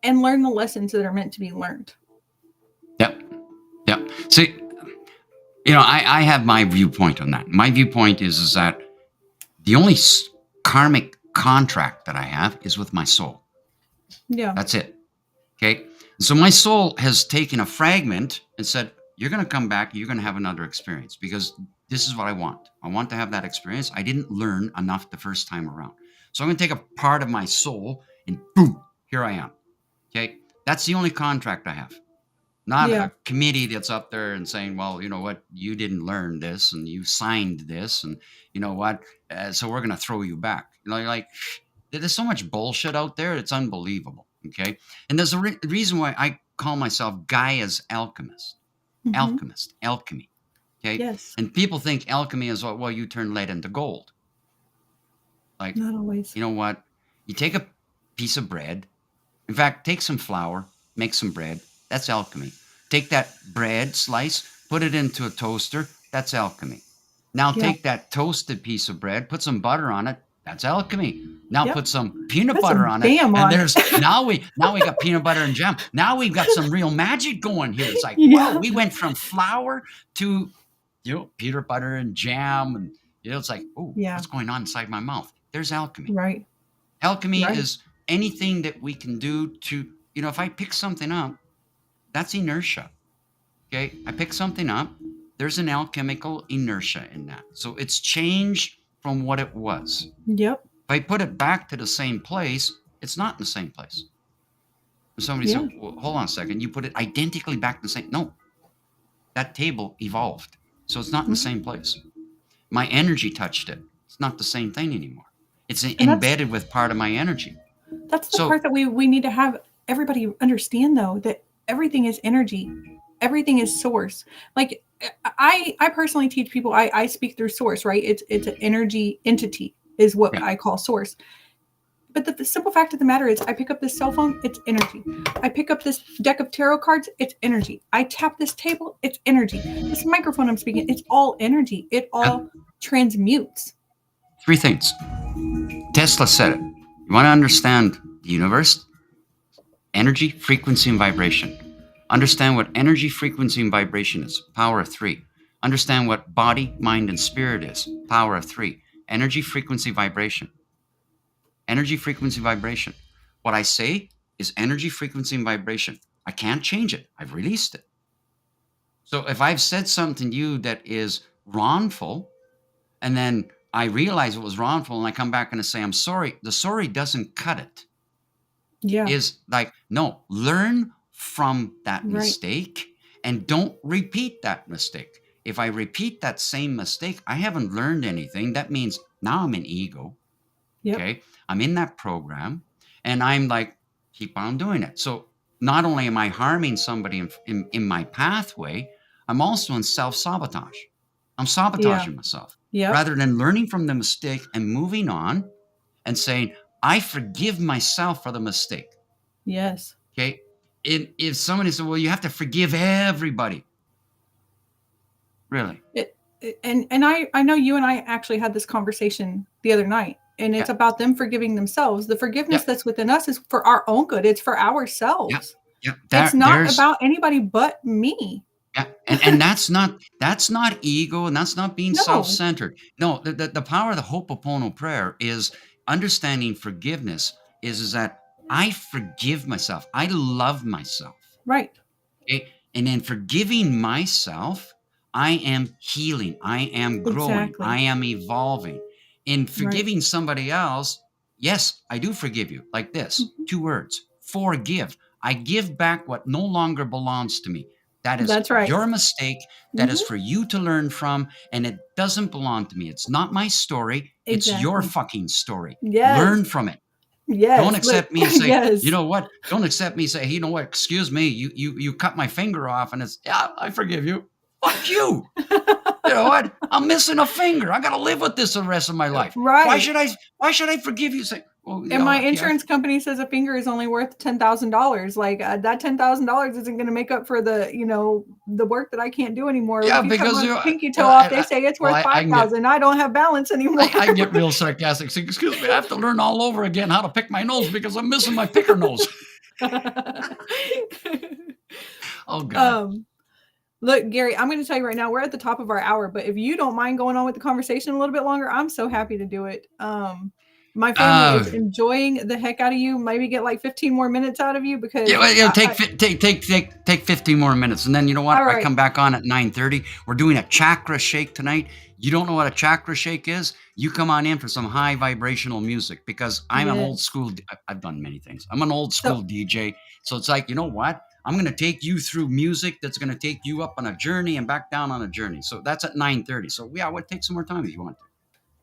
and learn the lessons that are meant to be learned. Yep, yep. See, I have my viewpoint on that. My viewpoint is that the only karmic contract that I have is with my soul. Yeah, That's it. Okay. So my soul has taken a fragment and said, you're going to come back. You're going to have another experience because this is what I want. I want to have that experience. I didn't learn enough the first time around. So I'm going to take a part of my soul and boom, here I am. Okay. That's the only contract I have. Not yeah, a committee that's up there and saying, well, you know what, you didn't learn this and you signed this and you know what, so we're going to throw you back. Like there's so much bullshit out there. It's unbelievable. Okay. And there's a reason why I call myself Gaia's alchemist, mm-hmm. alchemy. Okay. Yes, And people think alchemy is, well, you turn lead into gold. Like, not always. you know what? You take a piece of bread. In fact, take some flour, make some bread. That's alchemy. Take that bread slice, put it into a toaster. That's alchemy. Now Yeah, take that toasted piece of bread, put some butter on it. That's alchemy. Now yep. put some peanut Put butter some on it, jam and on there's it. now we got peanut butter and jam. Now we've got some real magic going here. It's like, whoa, Yeah, we went from flour to peanut butter and jam, and it's like, oh, yeah, what's going on inside my mouth? There's alchemy. right. Alchemy Right. is anything that we can do to, if I pick something up, that's inertia. Okay, I pick something up. There's an alchemical inertia in that. So it's changed from what it was. Yep. If I put it back to the same place, it's not in the same place. And somebody Yeah. said, well, hold on a second. You put it identically back in the same. No, that table evolved. So it's not in the same place. My energy touched it. It's not the same thing anymore. It's And that's embedded with part of my energy. the So, part that we need to have everybody understand, though, that everything is energy. Everything is source. Like I personally teach people, I speak through source, right? It's an energy entity is what yeah, I call source. But the simple fact of the matter is, I pick up this cell phone, it's energy. I pick up this deck of tarot cards, it's energy. I tap this table, it's energy. This microphone I'm speaking, it's all energy. It yeah. all transmutes. 3 things. Tesla said it. You want to understand the universe? Energy, frequency, and vibration. Understand what energy, frequency, and vibration is. Power of 3. Understand what body, mind, and spirit is. Power of 3. Energy, frequency, vibration. Energy, frequency, vibration. What I say is energy, frequency, and vibration. I can't change it. I've released it. So if I've said something to you that is wrongful, and then I realize it was wrongful, and I come back and I say, I'm sorry, the sorry doesn't cut it. Yeah. Is like, no, learn from that Right. mistake and don't repeat that mistake. If I repeat that same mistake, I haven't learned anything. That means now I'm in ego. Yep. Okay. I'm in that program and I'm like, keep on doing it. So not only am I harming somebody in my pathway, I'm also in self-sabotage. I'm sabotaging myself Yep. rather than learning from the mistake and moving on and saying, I forgive myself for the mistake. Yes. Okay. If somebody said, well, you have to forgive everybody. Really? And I know you and I actually had this conversation the other night, and it's about them forgiving themselves. The forgiveness that's within us is for our own good. It's for ourselves. Yeah. It's not about anybody but me. Yeah. And that's not ego, and that's not being No. self-centered. No, the power of the Ho'oponopono prayer is understanding forgiveness is that I forgive myself. I love myself. Right. Okay. And in forgiving myself, I am healing. I am growing. Exactly. I am evolving. In forgiving somebody else, yes, I do forgive you. Like this, 2 words, forgive. I give back what no longer belongs to me. That is That's right. your mistake. That is for you to learn from, and it doesn't belong to me. It's not my story. It's your fucking story. Yes. Learn from it. Yes. Don't accept me and say, yes. you know what? Don't accept me and say, hey, you know what? Excuse me. You cut my finger off, and it's, yeah, I forgive you. Fuck you. You know what? I'm missing a finger. I got to live with this the rest of my life. Right. Why should I forgive you? Say, well, and my insurance company says a finger is only worth $10,000. Like that $10,000 isn't going to make up for the the work that I can't do anymore. Yeah, if you because cut my pinky toe off, they say it's worth $5,000. I don't have balance anymore. I get real sarcastic. Say, excuse me, I have to learn all over again how to pick my nose because I'm missing my picker nose. Oh God. Look, Gary, I'm going to tell you right now, we're at the top of our hour, but if you don't mind going on with the conversation a little bit longer, I'm so happy to do it. My family is enjoying the heck out of you. Maybe get like 15 more minutes out of you because take 15 more minutes, and then you know what? Right. I come back on at 9:30. We're doing a chakra shake tonight. You don't know what a chakra shake is? You come on in for some high vibrational music because I'm an old school. I've done many things. I'm an old school DJ, so it's like, you know what? I'm going to take you through music that's going to take you up on a journey and back down on a journey. So that's at 9:30. So yeah, I would take some more time if you want to.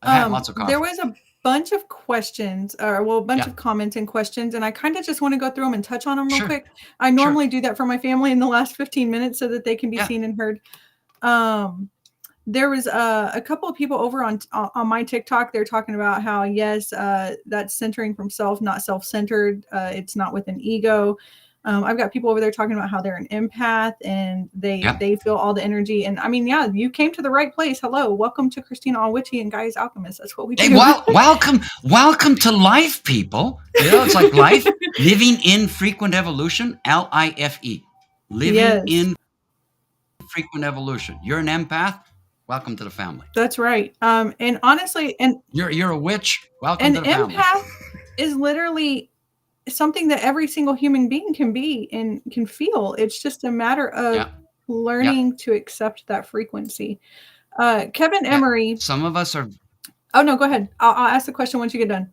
I've had lots of coffee. There was a bunch of questions, a bunch of comments and questions, and I kind of just want to go through them and touch on them real quick. I normally do that for my family in the last 15 minutes so that they can be seen and heard. There was a couple of people over on my TikTok. They're talking about how, yes, that's centering from self, not self-centered. It's not with an ego. I've got people over there talking about how they're an empath and they feel all the energy. And I mean, yeah, you came to the right place. Hello. Welcome to Cristina, a Witchy, and Gaiasalchemist. That's what we do. Hey, welcome to life, people. You know, it's like life, living in frequent evolution, LIFE. Living in frequent evolution. You're an empath. Welcome to the family. That's right. And honestly, and you're a witch. Welcome to the family. is literally something that every single human being can be and can feel. It's just a matter of Yeah. Yeah. learning to accept that frequency. Kevin Yeah. Emery. Some of us are Oh no, go ahead. I'll ask the question once you get done.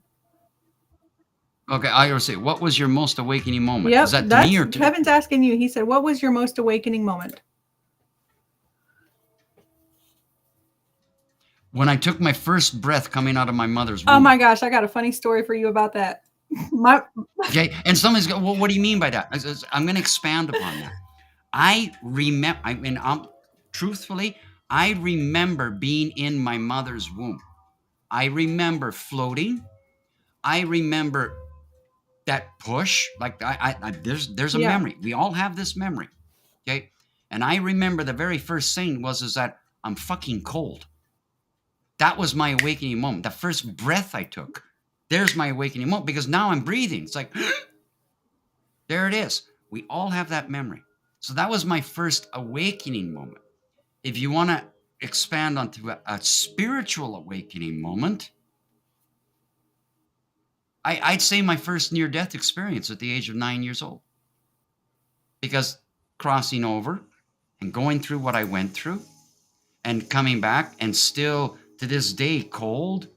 okay. I always say, what was your most awakening moment? Is Yep, that to me that's or to Kevin's asking you. He said, "What was your most awakening moment?" when I took my first breath coming out of my mother's Oh womb? my gosh, I got a funny story for you about that. My Okay. And somebody's go, well, what do you mean by that? I'm going to expand upon that. I remember, I mean, truthfully, I remember being in my mother's womb. I remember floating. I remember that push. Like there's a yeah, memory. We all have this memory. Okay. And I remember the very first thing is that I'm fucking cold. That was my awakening moment. The first breath I took. There's my awakening moment because now I'm breathing. It's like, there it is. We all have that memory. So that was my first awakening moment. If you want to expand onto a spiritual awakening moment, I'd say my first near death experience at the age of 9 years old. Because crossing over and going through what I went through and coming back and still to this day cold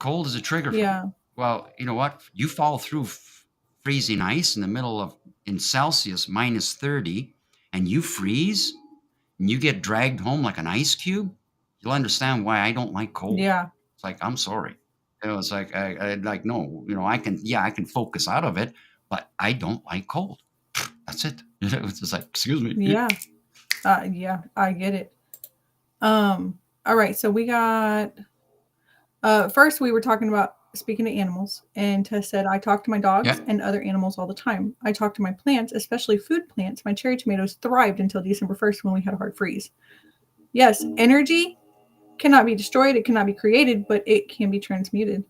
is a trigger for me. yeah, Well, you know what? You fall through freezing ice in the middle of in Celsius -30 and you freeze and you get dragged home like an ice cube, you'll understand why I don't like cold. yeah, It's like, I'm sorry. It's like I like no, I can focus out of it, but I don't like cold. That's it. It's just like, excuse me. yeah, yeah. I get it. All right, so we got. First, we were talking about speaking to animals, and Tess said, I talk to my Yeah. dogs and other animals all the time. I talk to my plants, especially food plants. My cherry tomatoes thrived until December 1st when we had a hard freeze. Yes, energy cannot be destroyed, it cannot be created, but it can be transmuted.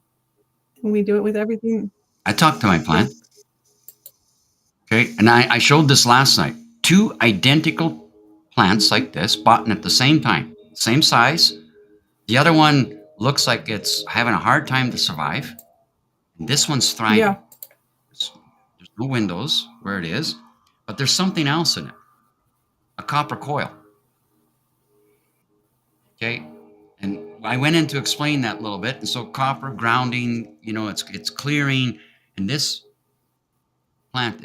And we do it with everything. I talked to my Yeah. plant. Okay. And I showed this last night. Two identical plants like this, bought at the same time, same size. The other one looks like it's having a hard time to survive. And this one's Yeah. thriving. There's no windows where it is, but there's something else in it, a copper coil. Okay. And I went in to explain that a little bit. And so copper grounding, it's clearing. And this plant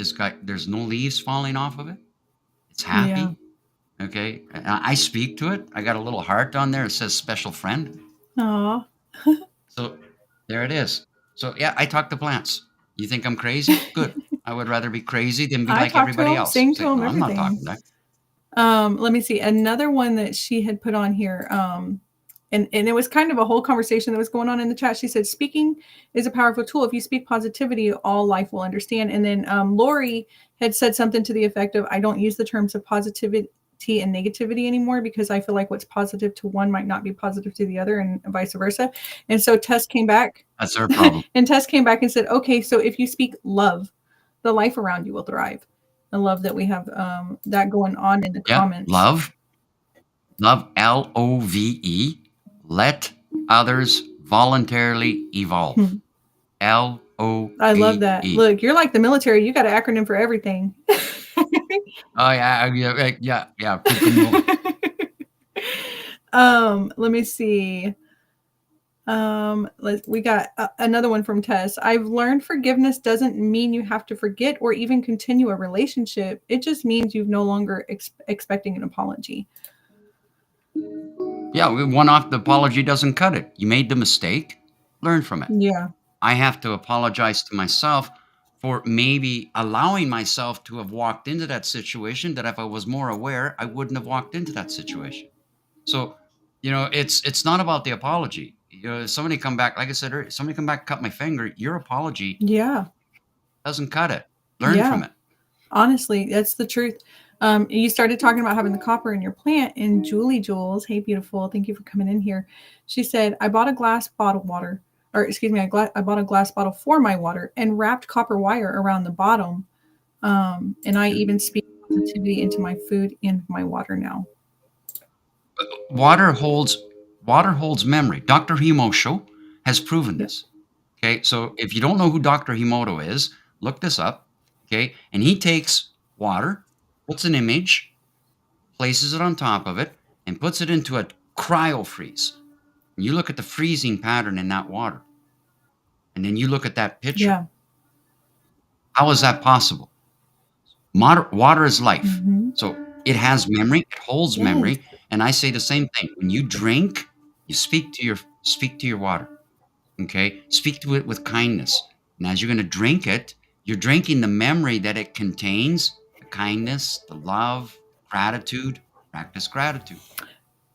there's no leaves falling off of it. It's Yeah. happy. Okay. I speak to it. I got a little heart on there. It says special friend. Aw. So there it is. So yeah, I talk to plants. You think I'm crazy? Good. I would rather be crazy than be I like talk to everybody them, else. sing It's to like, them, no, I'm not everything. talking that. Let me see. Another one that she had put on here. And it was kind of a whole conversation that was going on in the chat. She said, speaking is a powerful tool. If you speak positivity, all life will understand. And then Lori had said something to the effect of, I don't use the terms of positivity and negativity anymore because I feel like what's positive to one might not be positive to the other and vice versa. And so Tess came back That's their problem. and Tess came back and said, okay, so if you speak love, the life around you will thrive. I love that we have that going on in the Yeah. comments. Love, LOVE. Let others voluntarily evolve. LOVE. I love that. Look, you're like the military. You got an acronym for everything. Oh yeah. Keep them going. Let me see. We got another one from Tess. I've learned forgiveness doesn't mean you have to forget or even continue a relationship. It just means you've no longer expecting an apology. Yeah, one off the apology doesn't cut it. You made the mistake, learn from it. Yeah. I have to apologize to myself for maybe allowing myself to have walked into that situation that if I was more aware, I wouldn't have walked into that situation. So, it's not about the apology. Somebody come back, like I said earlier, somebody come back, cut my finger. Your apology Yeah. doesn't cut it. Learn Yeah. from it. Honestly, that's the truth. You started talking about having the copper in your plant, and Julie Jules, hey, beautiful, thank you for coming in here. She said, I bought a glass bottle water, or excuse me, I bought a glass bottle for my water and wrapped copper wire around the bottom. And I even speak positivity into my food and my water now. Water holds memory. Dr. Himosho has proven Yep. this. Okay, so if you don't know who Dr. Himoto is, look this up. Okay, and he takes water, puts an image, places it on top of it, and puts it into a cryo freeze. And you look at the freezing pattern in that water, and then you look at that picture. Yeah. How is that possible? Water is life. Hmm. So it has memory, it holds Yes. memory. And I say the same thing. When you drink, you speak to your water. Okay? Speak to it with kindness. And as you're going to drink it, you're drinking the memory that it contains, the kindness, the love, gratitude. Practice gratitude.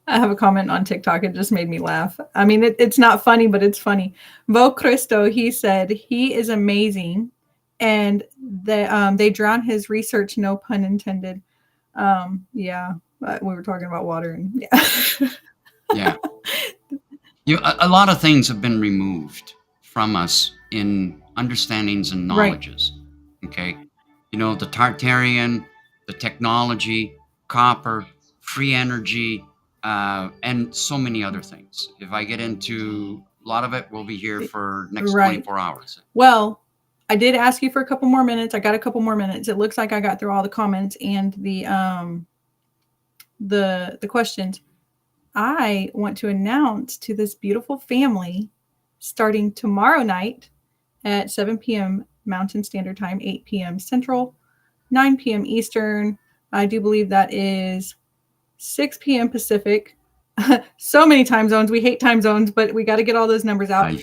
I have a comment on TikTok. It just made me laugh. I mean, it's not funny, but it's funny. Vo Cristo, he said he is amazing, and they drown his research. No pun intended. Yeah, we were talking about water, and yeah. Yeah. A lot of things have been removed from us in understandings and Right. knowledges. Okay. The Tartarian, the technology, copper, free energy, and so many other things. If I get into a lot of it, we'll be here for next Right. 24 hours. Well, I did ask you for a couple more minutes. I got a couple more minutes. It looks like I got through all the comments and the questions. I want to announce to this beautiful family, starting tomorrow night at 7 p.m. Mountain Standard Time, 8 p.m. Central, 9 p.m. Eastern. I do believe that is 6 p.m. Pacific. So many time zones. We hate time zones, but we got to get all those numbers out.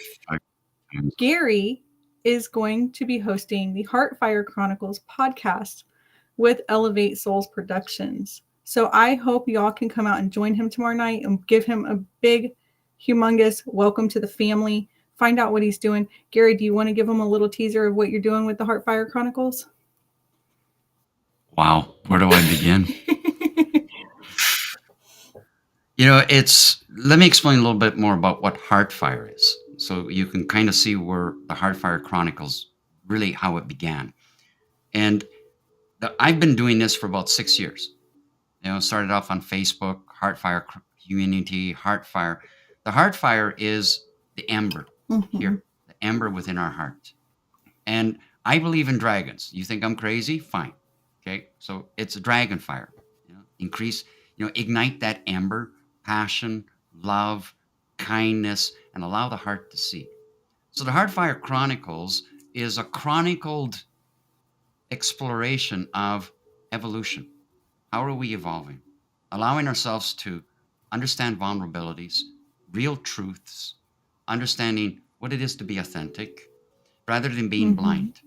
Gary is going to be hosting the Heartfire Chronicles podcast with Elevate Souls Productions. So I hope y'all can come out and join him tomorrow night and give him a big, humongous welcome to the family. Find out what he's doing. Gary, do you want to give him a little teaser of what you're doing with the Heartfire Chronicles? Wow. Where do I begin? Let me explain a little bit more about what Heartfire is, so you can kind of see where the Heartfire Chronicles, really how it began. And I've been doing this for about 6 years. Started off on Facebook, Heartfire Community, Heartfire. The Heartfire is the ember here, the ember within our heart. And I believe in dragons. You think I'm crazy? Fine. Okay, so it's a dragon fire. Ignite that ember, passion, love, kindness, and allow the heart to see. So the Heartfire Chronicles is a chronicled exploration of evolution. How are we evolving? Allowing ourselves to understand vulnerabilities, real truths, understanding what it is to be authentic, rather than being blind.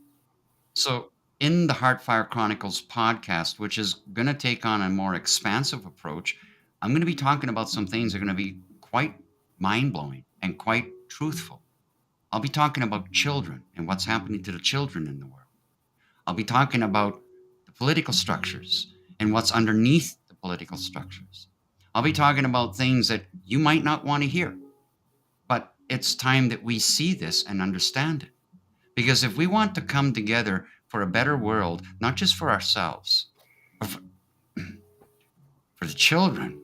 So in the Heartfire Chronicles podcast, which is going to take on a more expansive approach, I'm going to be talking about some things that are going to be quite mind-blowing and quite truthful. I'll be talking about children and what's happening to the children in the world. I'll be talking about the political structures and what's underneath the political structures. I'll be talking about things that you might not want to hear, but it's time that we see this and understand it. Because if we want to come together for a better world, not just for ourselves, but for the children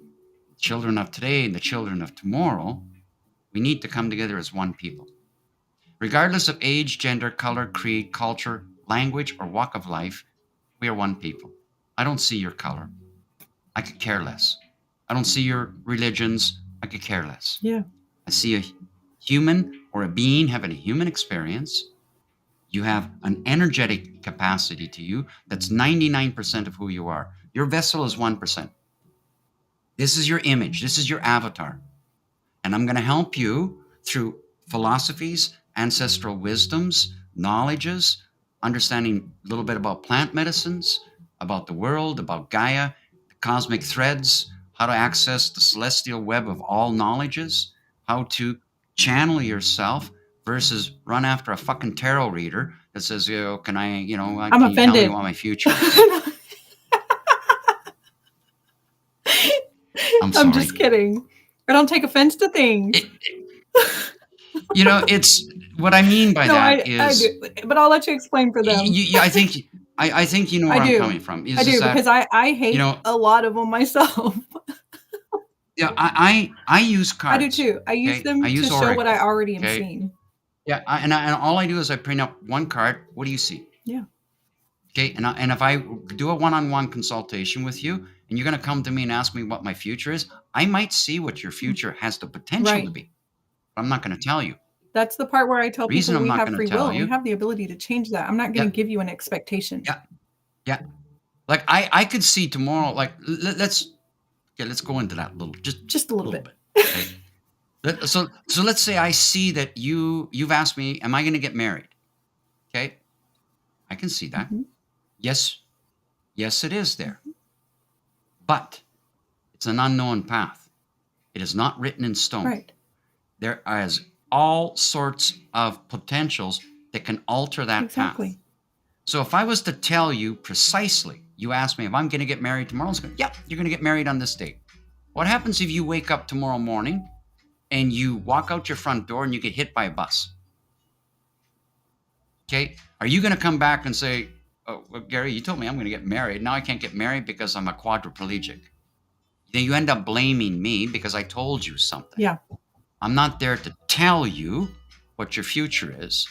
of today and the children of tomorrow, we need to come together as one people. Regardless of age, gender, color, creed, culture, language, or walk of life, we are one people. I don't see your color. I could care less. I don't see your religions. I could care less. Yeah. I see a human or a being having a human experience. You have an energetic capacity to you that's 99% of who you are. Your vessel is 1%. This is your image. This is your avatar. And I'm going to help you through philosophies, ancestral wisdoms, knowledges, understanding a little bit about plant medicines, about the world, about Gaia, the cosmic threads, how to access the celestial web of all knowledges, how to channel yourself versus run after a fucking tarot reader that says, can I'm you tell me offended. what my future is? I'm sorry. I'm just kidding. I don't take offense to things. It's what I mean by that is. I do, but I'll let you explain for them. I think you know where I'm coming from. I do, because I hate a lot of them myself. Yeah, I use cards. I do too. I use them to show what I already am seeing. Yeah, and all I do is I print up one card. What do you see? Yeah. Okay, and if I do a one-on-one consultation with you, and you're going to come to me and ask me what my future is, I might see what your future has the potential to Right. be. But I'm not going to tell you. That's the part where I tell Reason people I'm we not have going to free will tell and we you. have the ability to change that. I'm not going Yeah, to give you an expectation. yeah, yeah. Like I could see tomorrow. Like let's go into that Just a a little little bit. bit. Okay. So let's say I see that you've asked me, am I going to get married? Okay, I can see that. Mhm. Yes, yes, it is there, but it's an unknown path. It is not written in stone. Right. There is all sorts of potentials that can alter that path. Exactly. So if I was to tell you precisely, you ask me if I'm going to get married tomorrow, it's going, yep, you're going to get married on this date. What happens if you wake up tomorrow morning and you walk out your front door and you get hit by a bus? Okay. Are you going to come back and say, oh, well, Gary, you told me I'm going to get married. Now I can't get married because I'm a quadriplegic. Then you end up blaming me because I told you something. Yeah. I'm not there to tell you what your future is,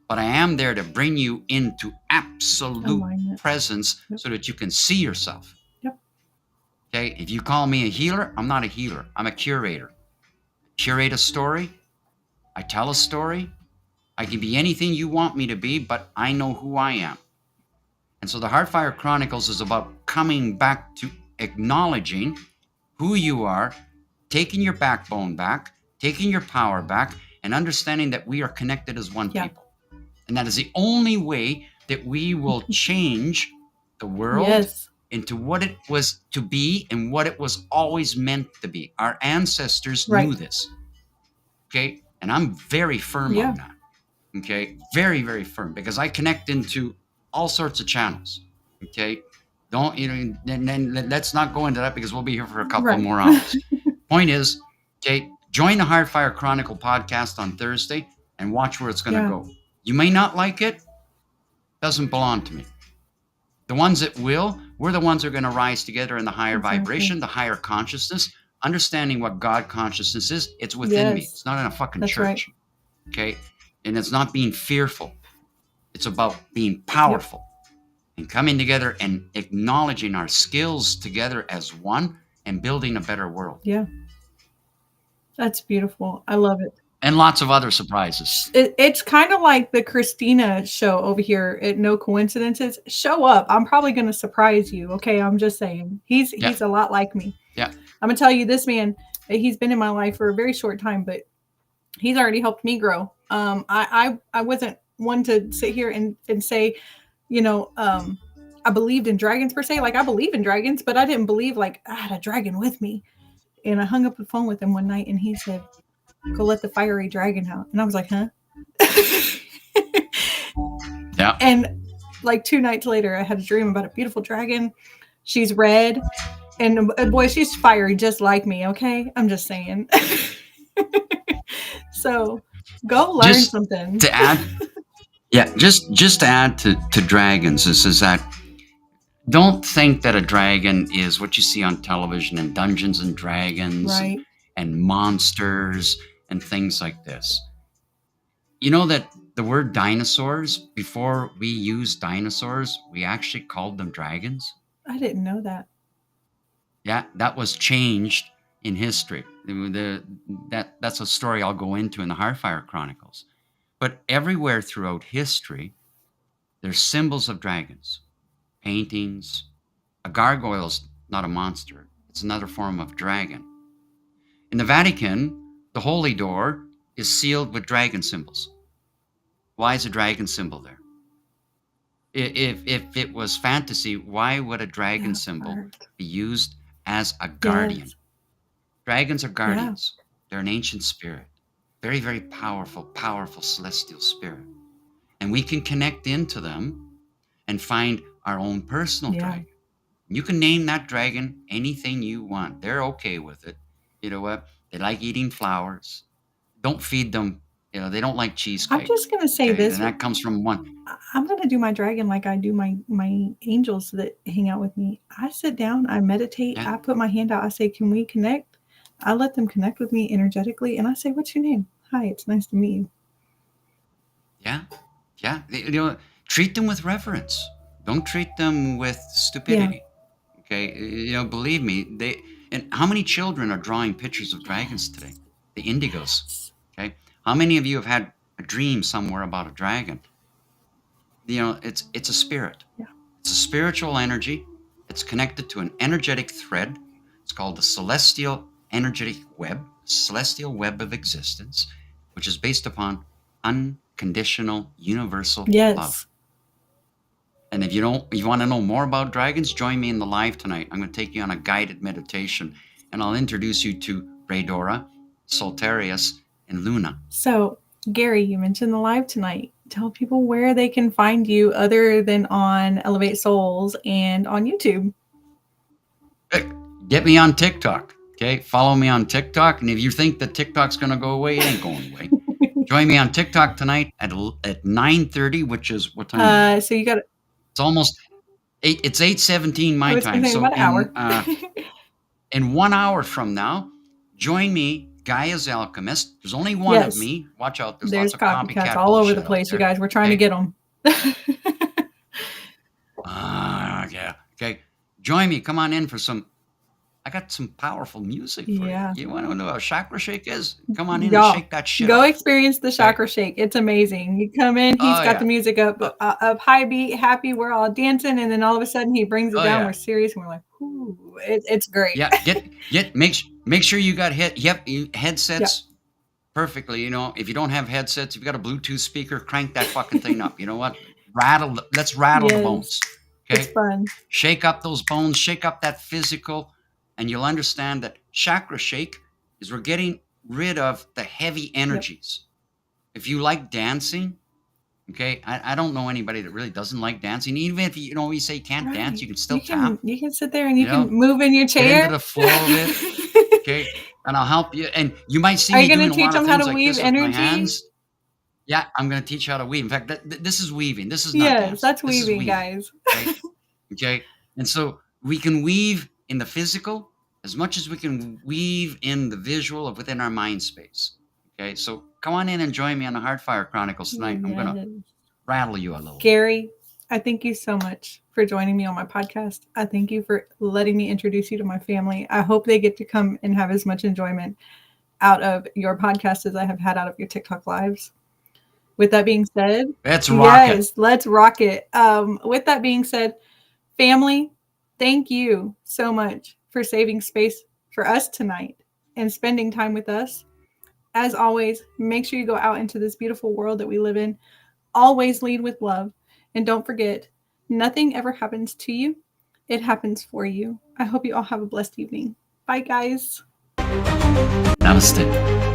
but I am there to bring you into absolute Alignment. presence Yep. so that you can see yourself. Yep. Okay. If you call me a healer, I'm not a healer. I'm a curator. I curate a story. I tell a story. I can be anything you want me to be, but I know who I am. And so the Heartfire Chronicles is about coming back to acknowledging who you are, taking your backbone back, taking your power back, and understanding that we are connected as one Yeah. people. And that is the only way that we will change the world Yes. into what it was to be and what it was always meant to be. Our ancestors Right. knew this. Okay. And I'm very firm Yeah. on that. Okay. Very, very firm because I connect into all sorts of channels. Okay. Don't, then let's not go into that because we'll be here for a couple Right. more hours. Point is, okay, join the Heartfire Chronicle podcast on Thursday and watch where it's going to Yeah. go. You may not like it. Doesn't belong to me. The ones that will, we're the ones that are going to rise together in the higher Exactly. vibration, the higher consciousness, understanding what God consciousness is. It's within me. Yes. It's not in a fucking That's right. church. Okay. And it's not being fearful. It's about being powerful and coming together and acknowledging our skills together as one and building a better world. Yeah. That's beautiful. I love it. And lots of other surprises. It's kind of like the Cristina show over here at No Coincidences. Show up. I'm probably going to surprise you. Okay. I'm just saying. He's a lot like me. Yeah. I'm going to tell you, this man, he's been in my life for a very short time, but he's already helped me grow. I wasn't one to sit here and say, I believed in dragons per se. Like, I believe in dragons, but I didn't believe like I had a dragon with me. And I hung up the phone with him one night and he said, go let the fiery dragon out. And I was like, huh? Yeah. And like 2 nights later, I had a dream about a beautiful dragon. She's red. And boy, she's fiery just like me, okay? I'm just saying. So go learn something. To add, just to add to dragons, is that don't think that a dragon is what you see on television and Dungeons and Dragons Right. and monsters and things like this. You know that the word dinosaurs, before we used dinosaurs, we actually called them dragons? I didn't know that. Yeah, that was changed in history. That's a story I'll go into in the Heartfire Chronicles. But everywhere throughout history, there's symbols of dragons, paintings. A gargoyle's not a monster. It's another form of dragon. In the Vatican, the Holy Door is sealed with dragon symbols. Why is a dragon symbol there? If it was fantasy, why would a dragon symbol be used as a guardian? Yes. Dragons are guardians. They're an ancient spirit. Very, very powerful, powerful celestial spirit. And we can connect into them and find our own personal dragon. You can name that dragon anything you want. They're okay with it. You know what? They like eating flowers. Don't feed them. You know, they don't like cheesecake. I'm just going to say this. And that comes from one. I'm going to do my dragon like I do my angels that hang out with me. I sit down, I meditate, I put my hand out, I say, can we connect? I let them connect with me energetically. And I say, what's your name? Hi, it's nice to meet you. Yeah. Yeah. Treat them with reverence. Don't treat them with Yeah. stupidity. Okay. Believe me, and how many children are drawing pictures of dragons today? Yes. The indigos. Yes. Okay. How many of you have had a dream somewhere about a dragon? It's a spirit. Yeah. It's a spiritual energy. It's connected to an energetic thread. It's called the celestial energetic web, celestial web of existence, which is based upon unconditional universal love. Yes. And if you want to know more about dragons, join me in the live tonight. I'm going to take you on a guided meditation, and I'll introduce you to Rhaedora, Soltarius, and Luna. So, Gary, you mentioned the live tonight. Tell people where they can find you other than on Elevate Souls and on YouTube. Get me on TikTok. Okay, follow me on TikTok, and if you think that TikTok's going to go away, it ain't going away. Join me on TikTok tonight at 9:30, which is what time? So you got. It's almost 8. It's 8:17 my time. So about an hour. In 1 hour from now, join me, Gaia's Alchemist. There's only one of me. Watch out. There's lots of copycat all over the bullshit place, out you there. guys. We're trying to get them. Yeah. Okay. Join me. Come on in for some. I got some powerful music for you. You want to know what a chakra shake is? Come on in and shake that shit. Go experience the chakra shake. It's amazing. You come in, he's got the music up high beat, happy. We're all dancing, and then all of a sudden he brings it down. We're serious, and we're like, "Ooh, it's great." Yeah, make sure you got headsets. Perfectly. If you don't have headsets, if you got a Bluetooth speaker, crank that fucking thing up. You know what? Let's rattle the bones. Okay, it's fun. Shake up those bones. Shake up that physical. And you'll understand that chakra shake is we're getting rid of the heavy energies. If you like dancing, okay, I don't know anybody that really doesn't like dancing. Even if you say you can't dance, you can still tap. You can sit there and you can move in your chair. Get into the flow of it, okay? And I'll help you. And you might see me doing a lot of things like this with my hands. Yeah, I'm going to teach you how to weave. In fact, this is weaving. This is not dancing. Yes, that's weaving, guys. Okay? And so we can weave in the physical as much as we can weave in the visual of within our mind space. Okay, so come on in and join me on the Heartfire Chronicles tonight. I'm going to rattle you a little. Gary, I thank you so much for joining me on my podcast. I thank you for letting me introduce you to my family. I hope they get to come and have as much enjoyment out of your podcast as I have had out of your TikTok lives. With that being said, let's rock it. Yes, let's rock it. With that being said, family, thank you so much for saving space for us tonight and spending time with us. As always, make sure you go out into this beautiful world that we live in. Always lead with love. And don't forget, nothing ever happens to you. It happens for you. I hope you all have a blessed evening. Bye, guys. Namaste.